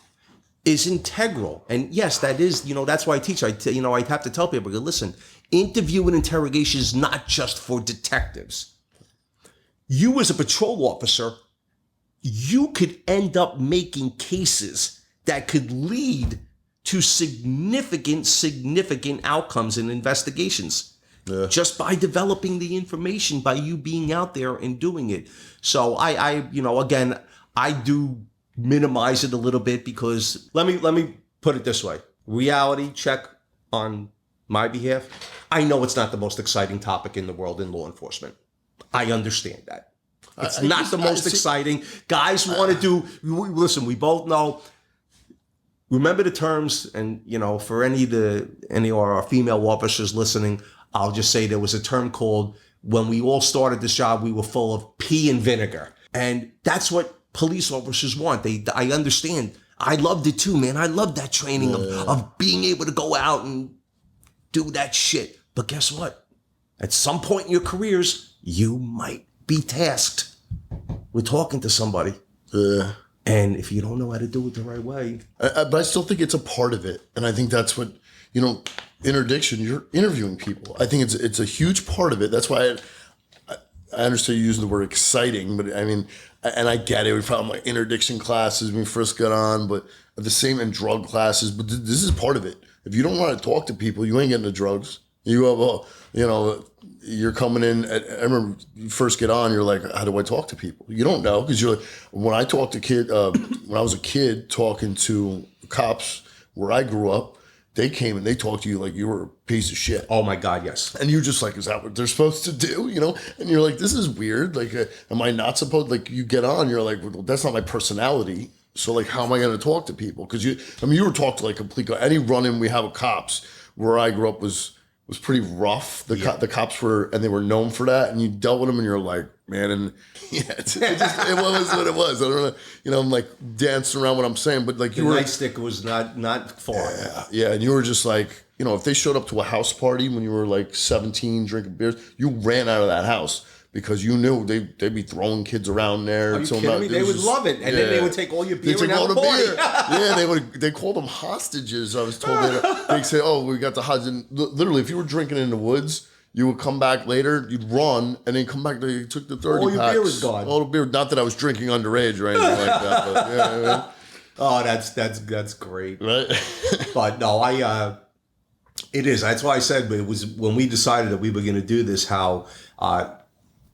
is integral. And yes, that is, you know, that's why I teach. I have to tell people, listen, interview and interrogation is not just for detectives. You as a patrol officer, you could end up making cases that could lead to significant outcomes in investigations. Yeah. Just by developing the information, by you being out there and doing it. So I do minimize it a little bit, because let me put it this way. Reality check on my behalf. I know it's not the most exciting topic in the world in law enforcement. I understand that. It's not the most exciting. Guys want to do, listen, we both know, remember the terms, and you know, for any of our female officers listening, I'll just say there was a term called, when we all started this job, we were full of pee and vinegar. And that's what police officers want. I understand. I loved it too, man. I loved that training of being able to go out and do that shit. But guess what? At some point in your careers, you might be tasked with talking to somebody. And if you don't know how to do it the right way. But I still think it's a part of it. And I think that's what, interdiction, you're interviewing people. I think it's a huge part of it. That's why I understand you using the word exciting, but I mean, and I get it. We found like interdiction classes when we first got on, but the same in drug classes. But this is part of it. If you don't want to talk to people, you ain't getting the drugs. You have, you're coming in. I remember you first get on, you're like, how do I talk to people? You don't know, because you're like, when I talked to when I was a kid talking to cops where I grew up, they came and they talked to you like you were a piece of shit. Oh my God, yes. And you're just like, is that what they're supposed to do? And you're like, this is weird. Like, am I not supposed, like you get on, you're like, well, that's not my personality. So like, how am I going to talk to people? Because you were talking to like complete, any run-in we have with cops where I grew up was pretty rough. The cops were, and they were known for that. And you dealt with them and you're like, man, and it was what it was. I don't know, I'm like dancing around what I'm saying, but like the nightstick was not far. Yeah. And you were just like, if they showed up to a house party when you were like 17 drinking beers, you ran out of that house. Because you knew they'd be throwing kids around there. Are you kidding me? They would love it. And then they would take all your beer and have a party. Yeah, they called them hostages. I was told they'd say, oh, we got the hostages. Literally, if you were drinking in the woods, you would come back later, you'd run, and then come back, they took the 30 all your packs. Beer was gone. All the beer. Not that I was drinking underage or anything like that. But yeah. Oh, that's great. Right? But no, it is. That's why I said, but it was when we decided that we were going to do this, how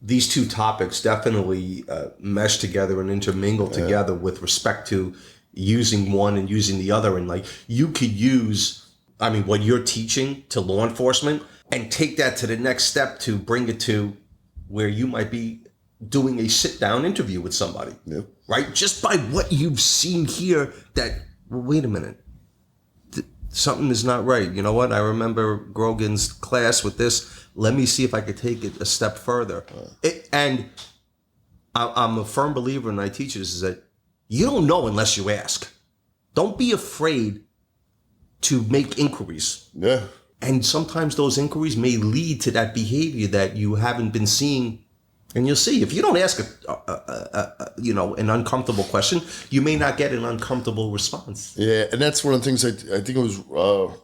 these two topics definitely mesh together and intermingle together with respect to using one and using the other. And like, you could use, what you're teaching to law enforcement and take that to the next step to bring it to where you might be doing a sit-down interview with somebody. Yep. Right? Just by what you've seen here that, well, wait a minute. Something is not right. You know what? I remember Grogan's class with this. Let me see if I could take it a step further. And I'm a firm believer, and I teach this, is that you don't know unless you ask. Don't be afraid to make inquiries. Yeah. And sometimes those inquiries may lead to that behavior that you haven't been seeing. And you'll see, if you don't ask an uncomfortable question, you may not get an uncomfortable response. Yeah, and that's one of the things I think it was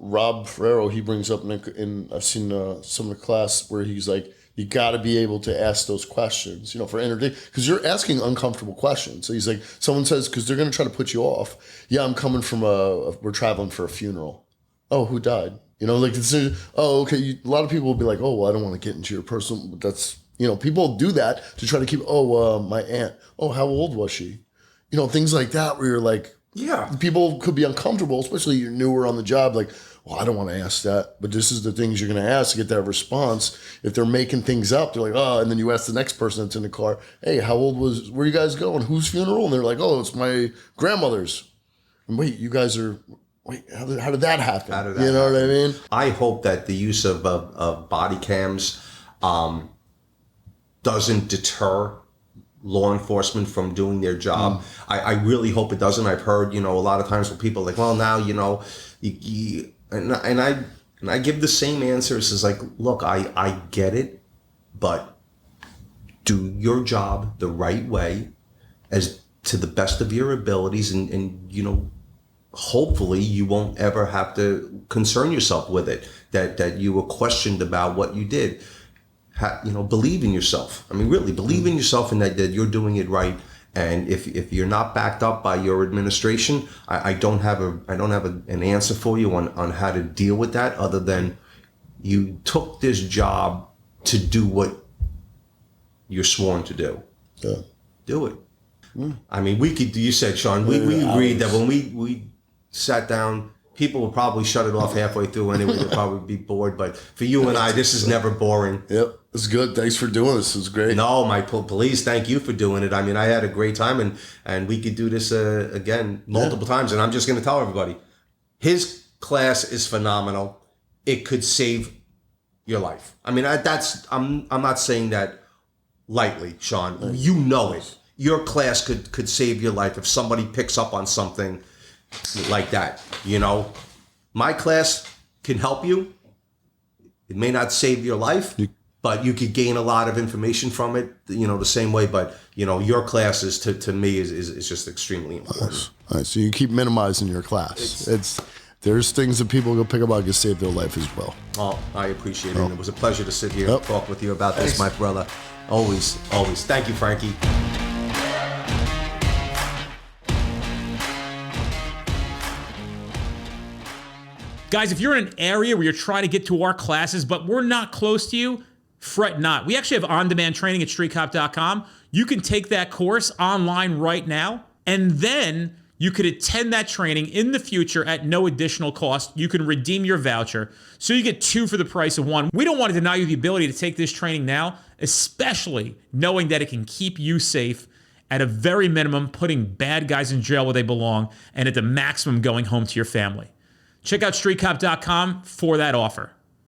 Rob Ferrero, he brings up in I've seen some of the class where he's like, you got to be able to ask those questions, for interdiction, because you're asking uncomfortable questions. So he's like, someone says, because they're going to try to put you off. Yeah, I'm coming from we're traveling for a funeral. Oh, who died? Okay. A lot of people will be like, oh, well, I don't want to get into your personal, but that's, people do that to try to keep, my aunt. Oh, how old was she? Things like that where you're like, yeah, people could be uncomfortable, especially you're newer on the job. Like, well, I don't want to ask that, but this is the things you're going to ask to get that response. If they're making things up, they're like, oh, and then you ask the next person that's in the car, hey, how old where you guys going? Whose funeral? And they're like, oh, it's my grandmother's. And wait, how did that happen? You know what I mean? I hope that the use of body cams, doesn't deter law enforcement from doing their job. I really hope it doesn't. I've heard, a lot of times when people are like, well, now, and I give the same answers as like, look, I get it, but do your job the right way as to the best of your abilities. And hopefully you won't ever have to concern yourself with it, that you were questioned about what you did. Believe in yourself. Really believe in yourself and that you're doing it right. And if you're not backed up by your administration, I don't have an answer for you on how to deal with that, other than you took this job to do what you're sworn to do. Yeah. Do it. You said, Sean, we agreed that when we sat down, people will probably shut it off halfway through anyway. They'll probably be bored. But for you and I, this is never boring. Yep. It's good. Thanks for doing this. It's great. No, please, thank you for doing it. I had a great time, and we could do this again multiple times. And I'm just going to tell everybody, his class is phenomenal. It could save your life. I'm not saying that lightly, Sean. You know it. Your class could save your life if somebody picks up on something like that. You know, my class can help you. It may not save your life, but you could gain a lot of information from it, you know, the same way. But, you know, your classes to me is just extremely important. All right, so you keep minimizing your class. There's things that people go pick up that can save their life as well. Oh, I appreciate it. And it was a pleasure to sit here and talk with you about this, my brother. Always, always. Thank you, Frankie. Guys, if you're in an area where you're trying to get to our classes, but we're not close to you, fret not. We actually have on-demand training at streetcop.com. You can take that course online right now, and then you could attend that training in the future at no additional cost. You can redeem your voucher, so you get 2 for the price of 1. We don't want to deny you the ability to take this training now, especially knowing that it can keep you safe at a very minimum, putting bad guys in jail where they belong, and at the maximum, going home to your family. Check out streetcop.com for that offer.